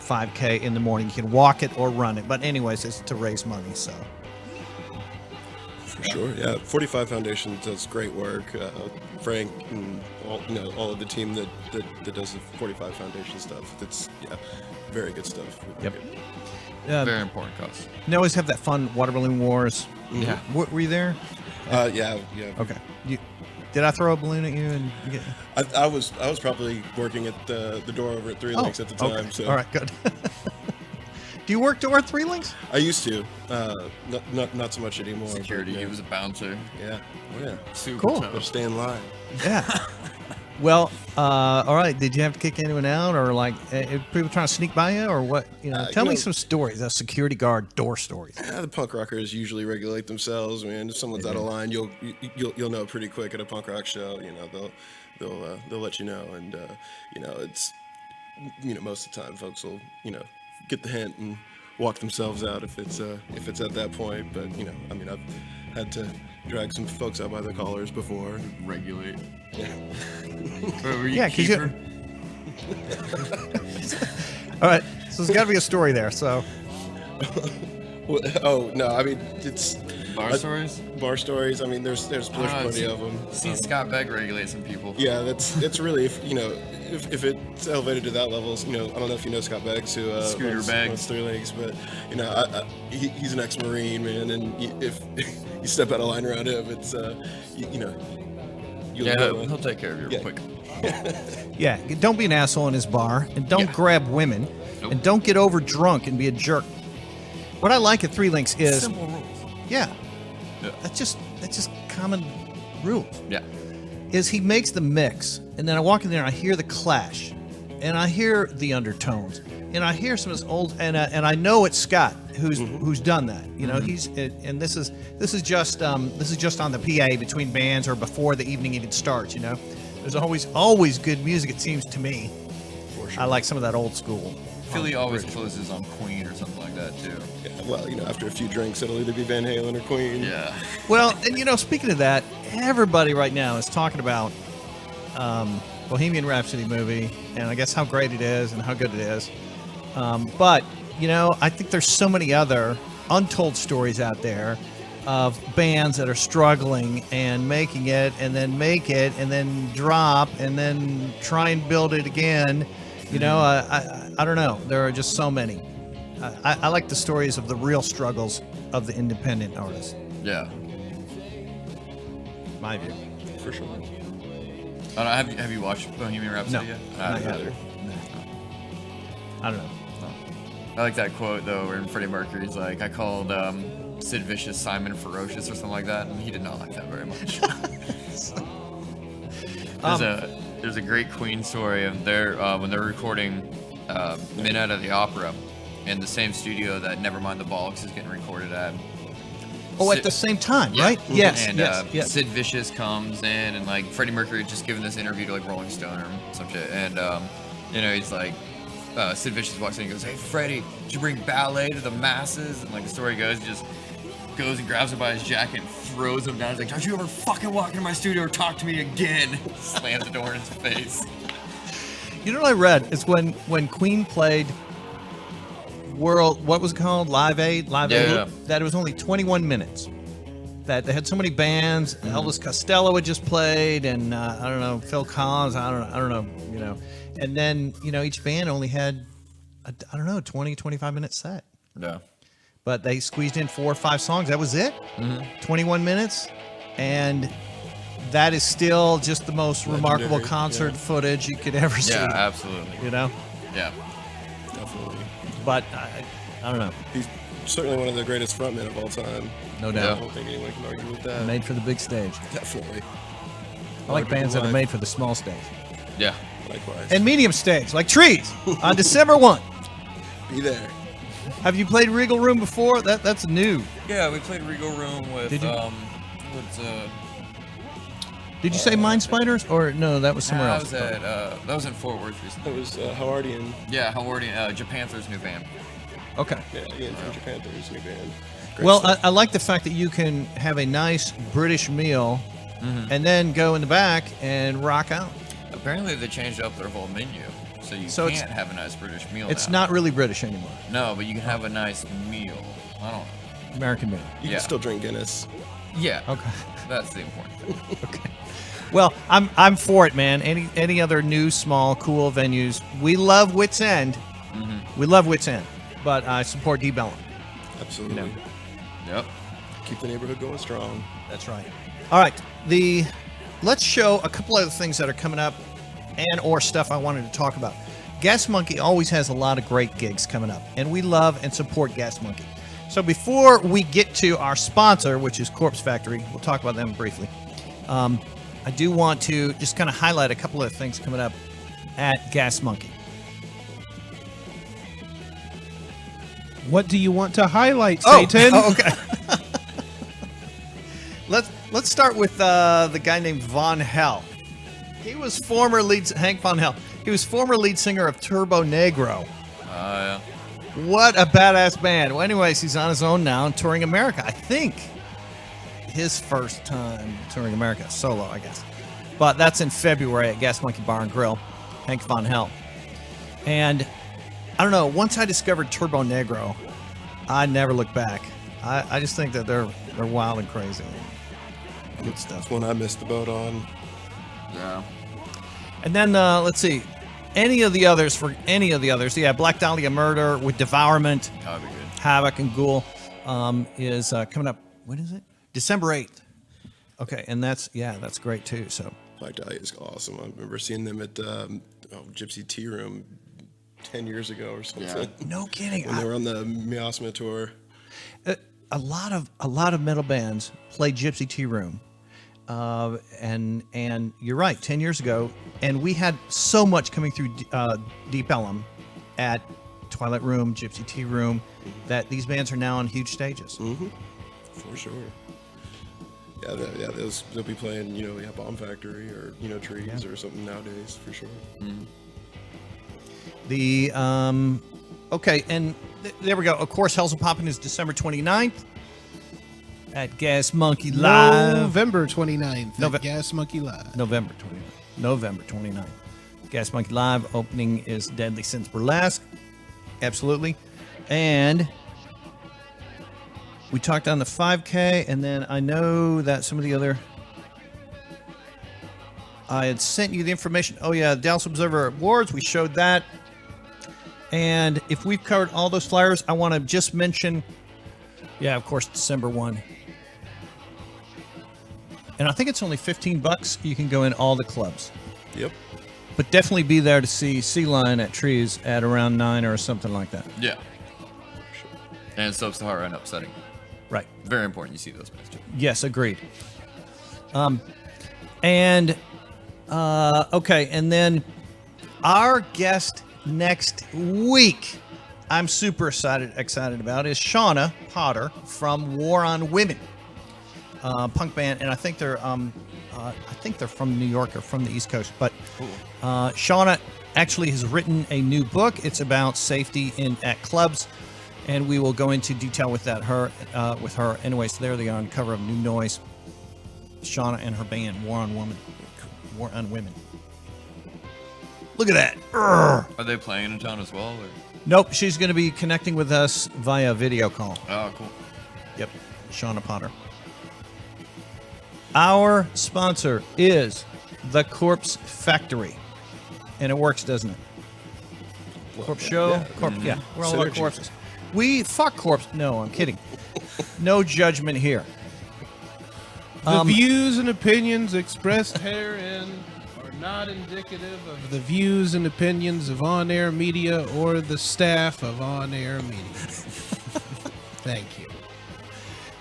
5K in the morning. You can walk it or run it, but anyways, it's to raise money. So. For sure, yeah. 45 Foundation does great work. Frank and all of the team that does the 45 Foundation stuff. It's very good stuff. Yep. Very important cause. They always have that fun water balloon wars. Yeah. Were you there? Yeah. Okay. Did I throw a balloon at you? And I was probably working at the door over at Three Links at the time. Okay. So All right, good. Do you work door at Three Links? I used to, not so much anymore. Security. but, He was a bouncer. Yeah. Oh yeah. Super Cool. tough. Better stay in line. Yeah. Well, all right. Did you have to kick anyone out, or people trying to sneak by you, or what? Tell me some stories. Security guard door stories. Yeah, the punk rockers usually regulate themselves, man. If someone's out of line, you'll know pretty quick at a punk rock show. They'll let you know, and it's most of the time folks will get the hint and walk themselves out if it's at that point. But I've had to drag some folks out by the collars before. Regulate. Yeah. Were you Yeah, 'cause you- keeper? All right. So there's got to be a story there. So. Well, oh no, I mean it's Bar stories? bar stories. I mean there's plenty of them. Seen Scott Beck regulate some people. Yeah, that's really if it's elevated to that level. I don't know if you know Scott Beggs, who Scooter Beggs. owns Three Links, but he's an ex-Marine, man, and if you step out of line around him, it's you'll Yeah, know. he'll take care of you real Yeah. quick. Yeah, don't be an asshole in his bar, and don't Yeah. grab women, Nope. and don't get over drunk and be a jerk. What I like at Three Links is, Simple rules. yeah, Yeah. that's just common rules. Yeah. Is he makes the mix, and then I walk in there and I hear the Clash, and I hear the undertones, and I hear some of his old, and I know it's Scott who's done that. He's and this is just on the PA between bands or before the evening even starts. There's always good music. It seems to me. For sure. I like some of that old school. Philly always closes on Queen or something like that too. Yeah, well, after a few drinks, it'll either be Van Halen or Queen. Yeah. Well, and speaking of that, everybody right now is talking about Bohemian Rhapsody movie, and I guess how great it is and how good it is. But I think there's so many other untold stories out there of bands that are struggling and making it and then make it and then drop and then try and build it again. You know, I don't know. There are just so many. I like the stories of the real struggles of the independent artists. Yeah. My view. For sure. Have you watched Bohemian Rhapsody yet? Not yet. Either. I don't know. I like that quote though, where Freddie Mercury's like, "I called Sid Vicious Simon Ferocious" or something like that, and he did not like that very much. There's a great Queen story of when they're recording Midnight at the Opera in the same studio that Nevermind the Bollocks is getting recorded at. Oh, at the same time, right? Yes, and yes. Sid Vicious comes in, and like Freddie Mercury had just given this interview to like Rolling Stone or some shit, and you know, he's like, Sid Vicious walks in and goes, "Hey Freddie, did you bring ballet to the masses?" And like the story goes, he just goes and grabs him by his jacket and throws him down. He's like, "Don't you ever fucking walk into my studio or talk to me again." Slams the door in his face. You know what I read? It's when Queen played what was it called? Live Aid? Live Aid? Yeah. That it was only 21 minutes. That they had so many bands. Elvis Costello had just played, and I don't know, Phil Collins. I don't know, you know. And then, you know, each band only had, 20, 25 minute set. Yeah. But they squeezed in 4 or 5 songs. That was it. 21 minutes. And that is still just the most remarkable concert footage you could ever see. Yeah, absolutely. You know? Yeah. Definitely. But I don't know. He's certainly one of the greatest frontmen of all time. No I doubt. don't think anyone can argue with that. Made for the big stage. Definitely. I like bands that are made for the small stage. Yeah. Likewise. And medium stage, like Trees, on December 1. Be there. Have you played Regal Room before? That's new. Yeah, we played Regal Room with Did you? what's Did you say Mind Spiders? Or no, that was somewhere that else. was at that was in Fort Worth recently. That was Howardian. Yeah, Howardian, Japanther's new band. Okay. Yeah, Ian from Japanther's new band. Great Well, stuff. I like the fact that you can have a nice British meal and then go in the back and rock out. Apparently they changed up their whole menu, so you So it's- can't have a nice British meal It's now. not really British anymore. No, but you can have a nice meal. I don't. American meal. you yeah. can still drink Guinness. Yeah. Okay. That's the important thing. Okay. Well, I'm for it, man. Any other new, small, cool venues. We love Wits End. We love Wits End, but I support D-Bellum. Absolutely. You know. Yep. Keep the neighborhood going strong. That's right. All right. Let's show a couple other things that are coming up and or stuff I wanted to talk about. Gas Monkey always has a lot of great gigs coming up, and we love and support Gas Monkey. So before we get to our sponsor, which is Corpse Factory, we'll talk about them briefly. I do want to just kind of highlight a couple of things coming up at Gas Monkey. What do you want to highlight, Satan? Oh, okay. Let's start with the guy named Von Hell. He was Hank Von Hell. He was former lead singer of Turbo Negro. Yeah. What a badass band. Well, anyways, he's on his own now and touring America. I think his first time touring America, solo, I guess. But that's in February at Gas Monkey Bar and Grill, Hank Von Hell. And I don't know, once I discovered Turbo Negro, I never looked back. I just think that they're wild and crazy. Good stuff. That's one I missed the boat on. Yeah. And then let's see, any of the others. Yeah, Black Dahlia Murder with Devourment, That'd be good. Havoc and Ghoul is coming up. When is it? December 8th. Okay, and that's great too. So Black Dahlia is awesome. I remember seeing them at Gypsy Tea Room 10 years ago or something. no kidding. When they were on the Miasma tour. A lot of metal bands play Gypsy Tea Room, and you're right. 10 years ago, and we had so much coming through Deep Ellum at Twilight Room, Gypsy Tea Room, that these bands are now on huge stages. For sure. Yeah, they'll be playing, Bomb Factory or, Trees or something nowadays, for sure. Okay, and there we go. Of course, Hell's a-Poppin' is December 29th at Gas Monkey Live. November 29th Nove- at Gas Monkey Live. November 29th. Gas Monkey Live opening is Deadly Sins Burlesque. Absolutely. And We talked on the 5K, and then I know that some of the other... I had sent you the information. Oh, yeah, Dallas Observer Awards. We showed that. And if we've covered all those flyers, I want to just mention... Yeah, of course, December 1. And I think it's only $15. You can go in all the clubs. Yep. But definitely be there to see SEALION at Trees at around 9 or something like that. Yeah. And Soap Sahara and Upsetting. Right. Very important you see those guys too. Yes, agreed. Okay, and then our guest next week, I'm super excited about, is Shauna Potter from War on Women, punk band, and I think they're from New York or from the East Coast. But Shauna actually has written a new book. It's about safety at clubs, and we will go into detail with her. Anyways, there they are on cover of New Noise. Shauna and her band, War on Women. Look at that. Urgh. Are they playing in town as well? Or? Nope, she's going to be connecting with us via video call. Oh, cool. Yep, Shauna Potter. Our sponsor is the Corpse Factory. And it works, doesn't it? Corpse Show. Yeah, we're all about corpses. We fuck corpse. No, I'm kidding. No judgment here. The views and opinions expressed herein are not indicative of the views and opinions of On Air Media or the staff of On Air Media. Thank you.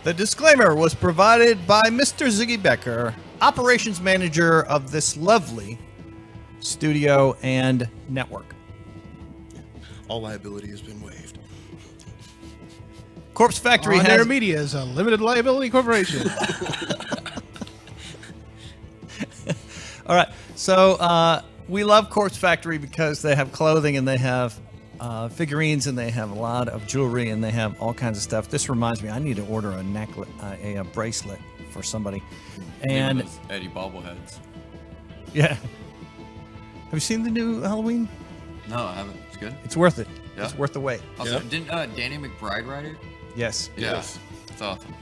The disclaimer was provided by Mr. Ziggy Becker, operations manager of this lovely studio and network. All liability has been waived. Corpse Factory On has... Air Media is a limited liability corporation. All right, so we love Corpse Factory because they have clothing and they have figurines and they have a lot of jewelry and they have all kinds of stuff. This reminds me, I need to order a necklace, a bracelet for somebody. And Those Eddie bobbleheads. yeah, have you seen the new Halloween? No, I haven't. It's good. It's worth it. Yeah? It's worth the wait. Also, Yeah. didn't Danny McBride write it? Yes, Yes. It's awesome.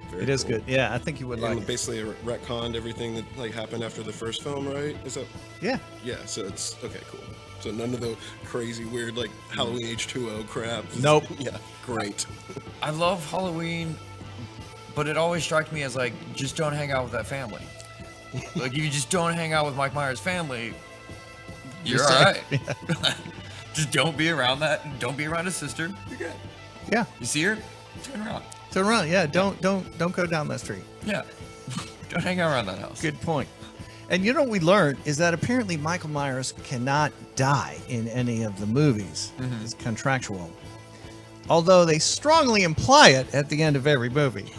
Very it is cool. good. Yeah, I think you would like And it. basically retconned everything that happened after the first film, right? Is that? Yeah. Yeah. So it's okay, cool. So none of the crazy weird Halloween H2O crap. Nope. Yeah. Great. I love Halloween, but it always struck me as just don't hang out with that family. If you just don't hang out with Mike Myers' family, you're all right. Just don't be around that. Don't be around his sister. You're good. Yeah. You see her? Turn around. Turn around. Yeah. Don't go down that street. Yeah. Don't hang out around that house. Good point. And you know what we learned is that apparently Michael Myers cannot die in any of the movies. Mm-hmm. It's contractual. Although they strongly imply it at the end of every movie.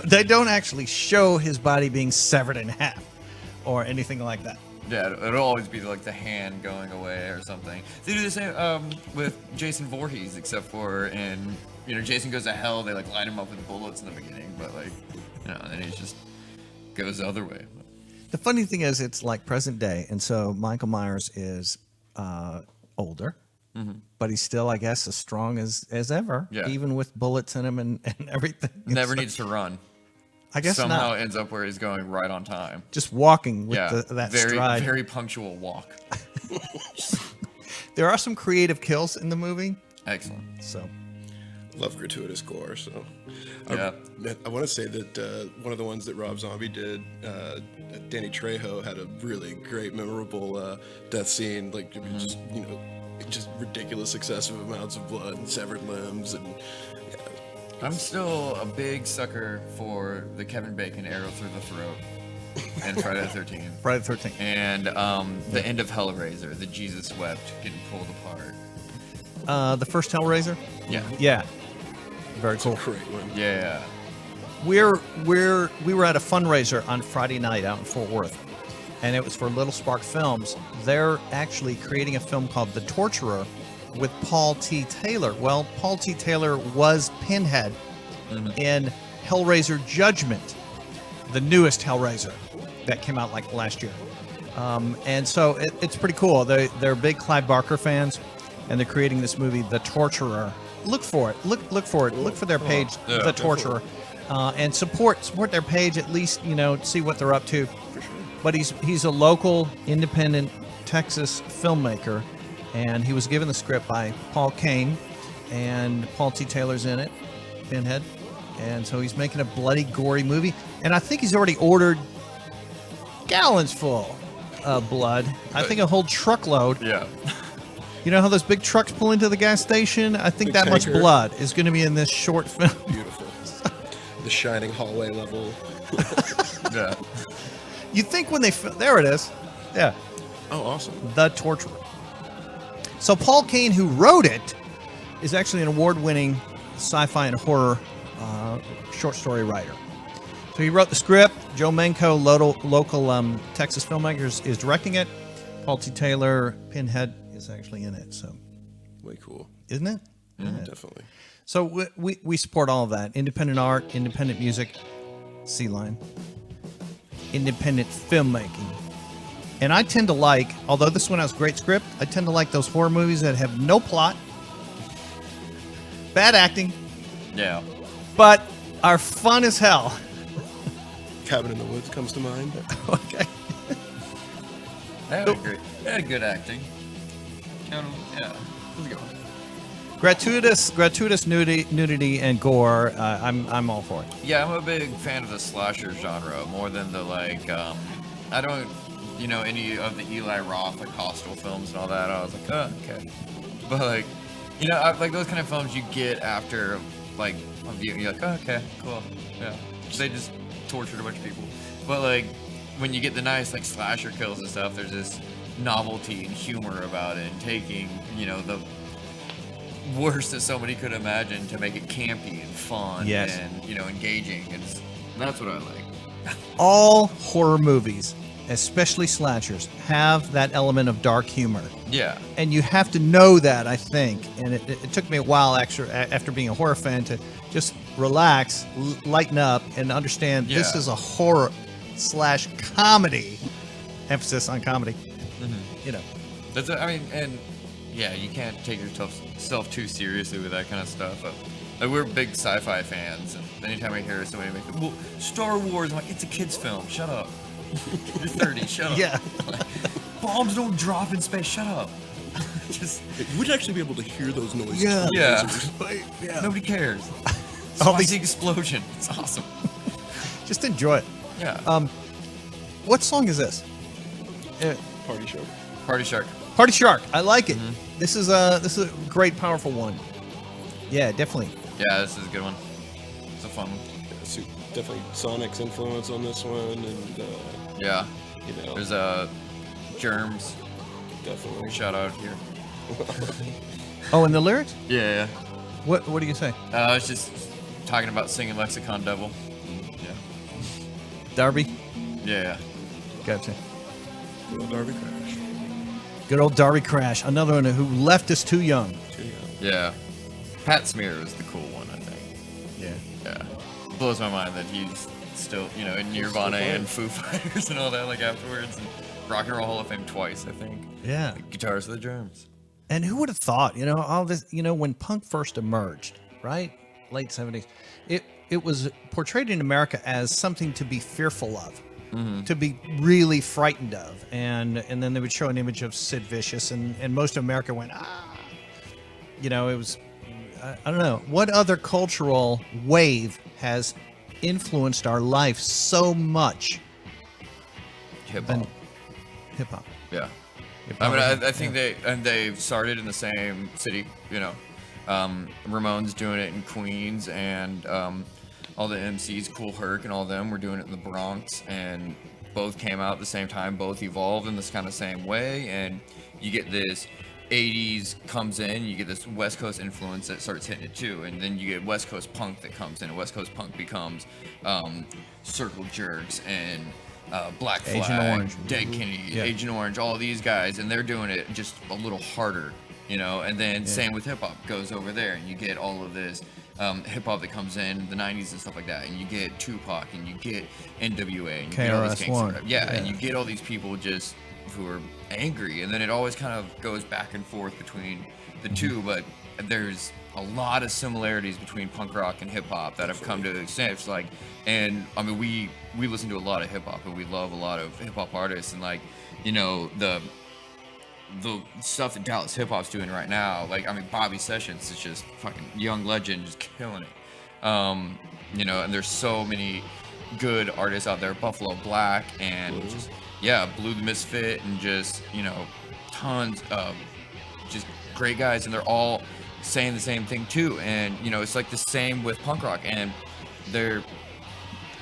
They don't actually show his body being severed in half or anything like that. Yeah, it'll always be the hand going away or something. They do the same with Jason Voorhees, except for in Jason Goes to Hell, they line him up with bullets in the beginning, but then he just goes the other way. The funny thing is, it's present day, and so Michael Myers is older, but he's still, I guess, as strong as ever, Yeah. even with bullets in him and everything. Never It's needs to run. I guess Somehow not. ends up where he's going right on time. Just walking with Yeah, that very stride. very punctual walk. There are some creative kills in the movie, Excellent. so Love gratuitous gore. So Yeah. I want to say that one of the ones that Rob Zombie did, Danny Trejo had a really great, memorable death scene. Just ridiculous, excessive amounts of blood and severed limbs, and I'm still a big sucker for the Kevin Bacon arrow through the throat and Friday the 13th. Friday the 13th. And the end of Hellraiser, the Jesus wept getting pulled apart. The first Hellraiser? Yeah. Yeah. Very cool. great one. Yeah. We were at a fundraiser on Friday night out in Fort Worth, and it was for Little Spark Films. They're actually creating a film called The Torturer with Paul T. Taylor. Well, Paul T. Taylor was Pinhead in Hellraiser Judgment, the newest Hellraiser that came out last year. And so it's pretty cool. They're big Clive Barker fans, and they're creating this movie, The Torturer, look for it. Look for it. Look for their page, Yeah, The Torturer, and support their page. At least see what they're up to. For sure. But he's a local, independent Texas filmmaker, and he was given the script by Paul Kane, and Paul T. Taylor's in it, Pinhead, and so he's making a bloody, gory movie. And I think he's already ordered gallons full of blood. I think a whole truckload. Yeah. You know how those big trucks pull into the gas station? I think Big that much tanker. blood is going to be in this short film. Beautiful. The shining hallway level. Yeah. You think when there it is. Yeah. Oh, awesome. The Torturer. So Paul Kane, who wrote it, is actually an award-winning sci-fi and horror short story writer. So he wrote the script. Joe Menko, local Texas filmmaker, is directing it. Paul T. Taylor, Pinhead, is actually in it. So, Way cool. isn't it? Yeah. Definitely. So we support all of that. Independent art, independent music, SEALION, independent filmmaking. And I tend to like, although this one has a great script, I tend to like those horror movies that have no plot, bad acting, Yeah. but are fun as hell. Cabin in the Woods comes to mind. Okay. They had good acting. Yeah. It was a good one. Gratuitous nudity and gore. I'm all for it. Yeah, I'm a big fan of the slasher genre more than the I don't, any of the Eli Roth, like Hostel films and all that. I was like, oh, okay. But like those kind of films you get after like a view, you're like, oh, okay, cool, yeah. They just tortured a bunch of people. But like when you get the nice like slasher kills and stuff, there's this novelty and humor about it, and taking the worst that somebody could imagine to make it campy and fun Yes. and engaging, and that's what I like. All horror movies, especially slashers, have that element of dark humor. Yeah. And you have to know that, I think. And it took me a while after being a horror fan to just relax, lighten up, and understand this Yeah. is a horror/comedy. Emphasis on comedy. That's and yeah, you can't take yourself too seriously with that kind of stuff. Like we're big sci-fi fans, and anytime I hear somebody make well, Star Wars, I'm like, it's a kid's film. Shut up. You're 30. Shut up. Yeah. Like, bombs don't drop in space. Shut up. Just We'd actually be able to hear those noises. Yeah. from Yeah. Yeah. nobody cares. All All these- the explosion. It's awesome. Just enjoy it. Yeah. What song is this? Party show. Party Shark. Party Shark. I like it. This is a great, powerful one. Yeah, definitely. Yeah, this is a good one. It's a fun one. Yeah, so definitely Sonic's influence on this one, and Yeah. there's There's Germs. definitely. Shout out here. Oh, and the lyrics? Yeah. What do you say? It's just talking about singing Lexicon Devil. Yeah. Darby? Yeah. Gotcha. Darby Crash. Good old Darby Crash. Another one who left us too young. Yeah. Pat Smear is the cool one, I think. Yeah. Yeah. Blows my mind that he's still, in Nirvana and Foo Fighters and all that, like afterwards. And Rock and Roll Hall of Fame twice, I think. Yeah. Guitars of the Germs. And who would have thought, all this, when punk first emerged, right? Late 70s, it was portrayed in America as something to be fearful of, to be really frightened of. And then they would show an image of Sid Vicious, and most of America went, ah. It was, I don't know. What other cultural wave has influenced our life so much Hip than hop. hip-hop? Yeah. Hip-hop. I think they started in the same city, Ramones doing it in Queens, and all the MCs, Cool Herc and all them were doing it in the Bronx, and both came out at the same time, both evolved in this kind of same way, and you get this 80s comes in, you get this West Coast influence that starts hitting it too, and then you get West Coast punk that comes in, and West Coast punk becomes Circle Jerks and Black Flag, Agent Orange. Dead Kennedy, Yeah. Agent Orange, all of these guys, and they're doing it just a little harder, and then same with hip hop goes over there, and you get all of this hip hop that comes in the 90s and stuff like that, and you get Tupac, and you get NWA, and you get all this KRS-One. gangster rap. Yeah, and you get all these people just who are angry, and then it always kind of goes back and forth between the two. But there's a lot of similarities between punk rock and hip hop that have come to extent. It's like, and I mean, we listen to a lot of hip hop, and we love a lot of hip hop artists, and like, you know, the stuff that Dallas hip hop's doing right now. Like, I mean, Bobby Sessions is just fucking young legend, just killing it. You know, and there's so many good artists out there, Buffalo Black, and just Blue the Misfit, and just, you know, tons of just great guys, and they're all saying the same thing too. And you know, it's like the same with punk rock, and they're,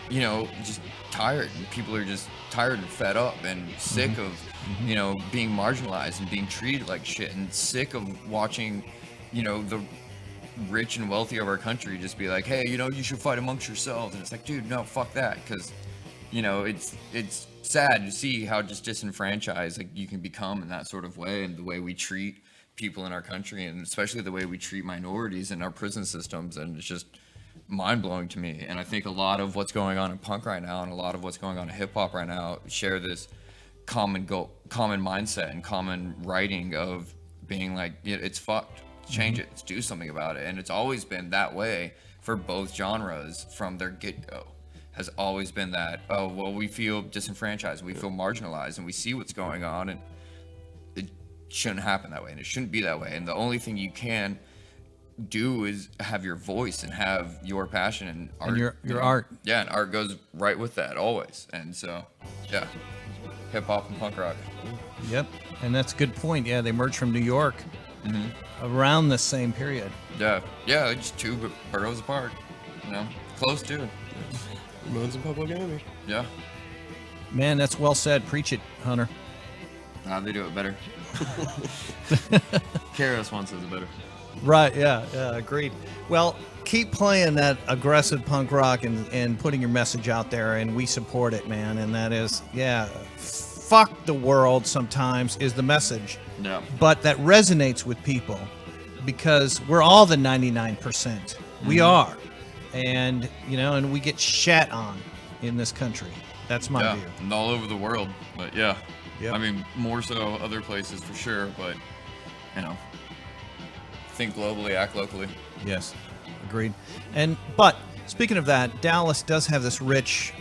you know, just tired, and people are just tired and fed up and sick of, you know, being marginalized and being treated like shit, and sick of watching, you know, the rich and wealthy of our country just be like, hey, you know, you should fight amongst yourselves. And it's like, dude, no, fuck that. Because, you know, it's sad to see how just disenfranchised like you can become in that sort of way, and the way we treat people in our country, and especially the way we treat minorities in our prison systems. And it's just mind-blowing to me. And I think a lot of what's going on in punk right now, and a lot of what's going on in hip-hop right now, share this common mindset and common writing of being like, it's fucked. Change it. Let's do something about it. And it's always been that way for both genres from their get-go. Has always been that, oh, well, we feel disenfranchised, we feel marginalized, and we see what's going on, and it shouldn't happen that way, and it shouldn't be that way. And the only thing you can do is have your voice and have your passion and art. And your art. Yeah, and art goes right with that always. And so, yeah, hip hop and punk rock. Yep, and that's a good point. Yeah, they merged from New York around the same period. Yeah, just two boroughs apart. You know, close too. Ramones and Public Enemy. Yeah. Man, that's well said. Preach it, Hunter. Nah, they do it better. KRS One says it better. Right, yeah, agreed. Well, keep playing that aggressive punk rock and putting your message out there, and we support it, man. And that is, fuck the world sometimes is the message. Yeah. But that resonates with people because we're all the 99%. We are. And, you know, and we get shat on in this country. That's my view. And all over the world. But yeah. Yep. I mean, more so other places for sure, but, you know, think globally, act locally. Yes, agreed. But speaking of that, Dallas does have this rich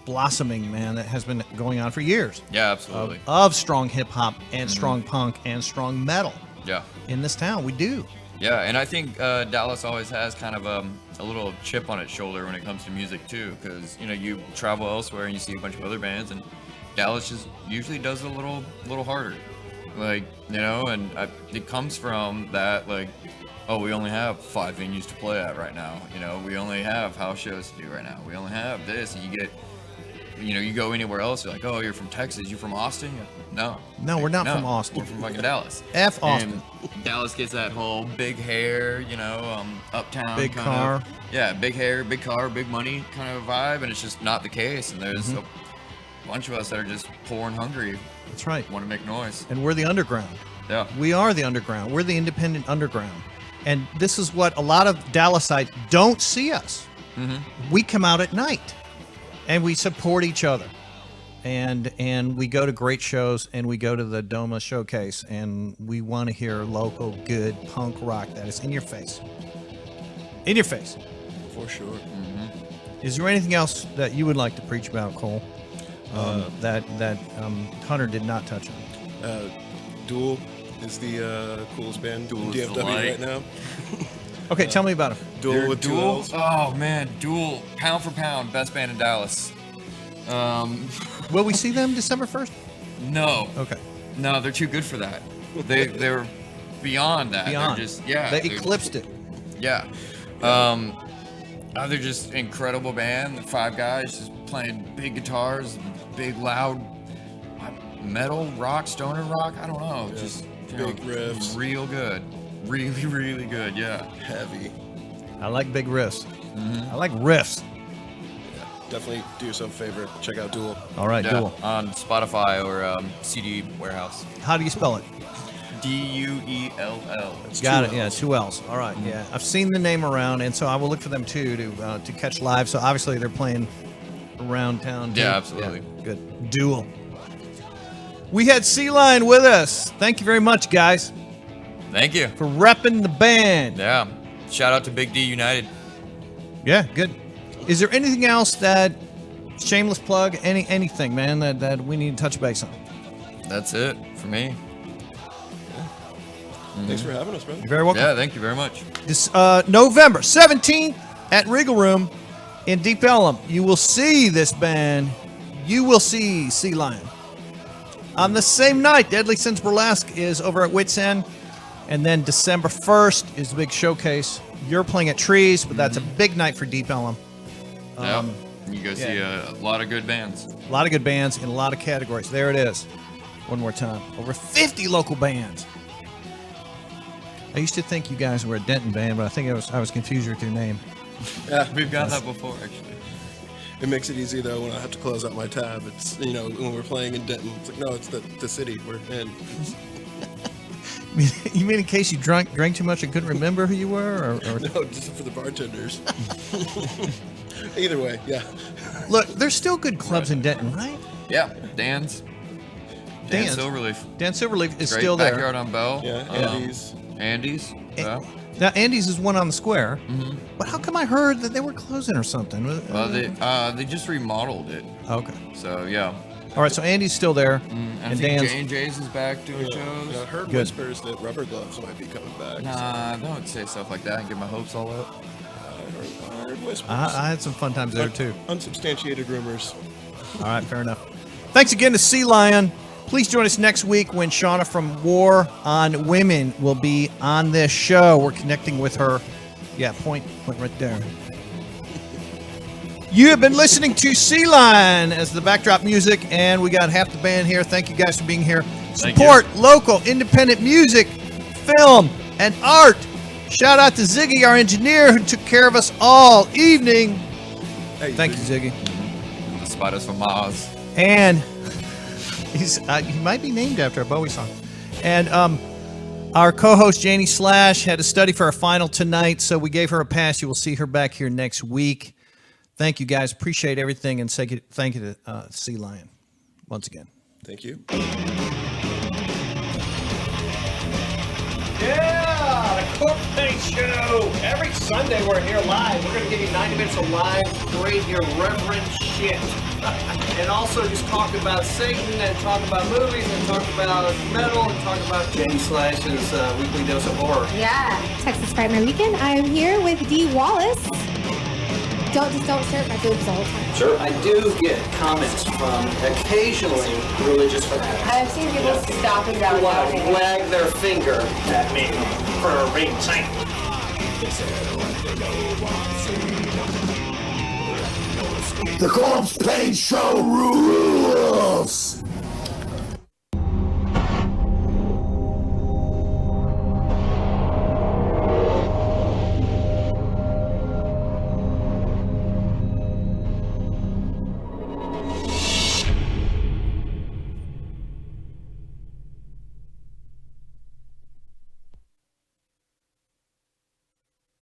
blossoming, man, that has been going on for years. Yeah, absolutely. Of strong hip hop and strong punk and strong metal. Yeah. In this town, we do. Yeah, and I think Dallas always has kind of a little chip on its shoulder when it comes to music too, because, you know, you travel elsewhere and you see a bunch of other bands, and Dallas just usually does it a little harder. Like, you know, and it comes from that, like, oh, we only have 5 venues to play at right now. You know, we only have house shows to do right now. We only have this, and you get, you know, you go anywhere else, you're like, oh, you're from Texas, you from Austin? No, we're not from Austin. We're from fucking Dallas. F Austin. And Dallas gets that whole big hair, you know, uptown Big kind car. of, yeah, big hair, big car, big money kind of vibe, and it's just not the case. And there's a bunch of us that are just poor and hungry. That's right. Want to make noise. And we're the underground. Yeah. We are the underground. We're the independent underground. And this is what a lot of Dallasites don't see us. We come out at night and we support each other. And we go to great shows, and we go to the Doma Showcase, and we want to hear local, good punk rock that is in your face. In your face. For sure. Is there anything else that you would like to preach about, Cole? That Hunter did not touch on. Duel is the coolest band in Duel is the DFW light. right now. Okay, tell me about him. Duel with two Duel? L's. Oh man, Duel, pound for pound, best band in Dallas. Will we see them December 1st? No. Okay. No, they're too good for that. They're beyond that. Beyond. They're just, They eclipsed it. Yeah. They're just incredible band. The 5 guys just playing big guitars, big loud metal, rock, stoner rock. I don't know. Yeah. Just Big riffs. Real good. Really, really good. Yeah. Heavy. I like big riffs. I like riffs. Definitely do yourself a favor. Check out Duel. All right, Yeah. Duel. On Spotify or CD Warehouse. How do you spell it? Duell. Got it. Yeah, 2 L's. All right. Yeah, I've seen the name around, and so I will look for them too to catch live. So obviously they're playing around town. Too. Yeah, absolutely. Yeah, good. Duel. We had SEALION with us. Thank you very much, guys, Thank you. for repping the band. Yeah. Shout out to Big D United. Yeah, good. Is there anything else that, shameless plug, anything, man, that we need to touch base on? That's it for me. Thanks for having us, brother. You're very welcome. Yeah, thank you very much. This November 17th at Regal Room in Deep Ellum, you will see this band. You will see SEALION. On the same night, Deadly Sins Burlesque is over at Wits End. And then December 1st is the big showcase. You're playing at Trees, but that's a big night for Deep Ellum. Yeah. You go see a lot of good bands. A lot of good bands in a lot of categories. There it is. One more time. Over 50 local bands. I used to think you guys were a Denton band, but I think I was confused with your name. Yeah, We've got that before, actually. it makes it easy though when I have to close out my tab. It's when we're playing in Denton, it's like no, it's the city we're in. You mean in case you drank too much and couldn't remember who you were? Or... No, just for the bartenders. Either way, yeah. Look, there's still good clubs in Denton, right? Yeah, Dan's. Dan Dan's. Silverleaf. Dan Silverleaf is Great still there. Backyard on Bell. Yeah, Andy's. Andy's. Yeah. Now, Andy's is one on the square. Mm-hmm. But how come I heard that they were closing or something? Well, they just remodeled it. Okay. So yeah. All right, so Andy's still there. I And think Dan's. J&J's is back doing shows. Yeah, I heard Good. whispers that Rubber Gloves might be coming back. Nah, don't say stuff like that and get my hopes all up. I heard whispers. I had some fun times there, too. Unsubstantiated rumors. All right, fair enough. Thanks again to SEALION. Please join us next week when Shauna from War on Women will be on this show. We're connecting with her. Yeah, point right there. You have been listening to SEALION as the backdrop music, and we got half the band here. Thank you guys for being here. Thank Support local independent music, film, and art. Shout out to Ziggy, our engineer, who took care of us all evening. Hey, Thank you, Ziggy. The Spiders from Mars. And he might be named after a Bowie song. And our co-host Janie Slash had to study for our final tonight, so we gave her a pass. You will see her back here next week. Thank you, guys. Appreciate everything, and thank you to SEALION once again. Thank you. Yeah, the Corpsepaint Show. Every Sunday we're here live. We're going to give you 90 minutes of live, great, irreverent shit. And also just talk about Satan and talk about movies and talk about metal and talk about Jenny Slash's weekly dose of horror. Yeah, Texas Frightmare Weekend. I am here with Dee Wallace. Don't stare at my boobs all the time. Sure, I do get comments from occasionally religious fanatics. I've seen people stop and down. Who want to wag their finger at me for a ring sight. The Corpsepaint Show rules!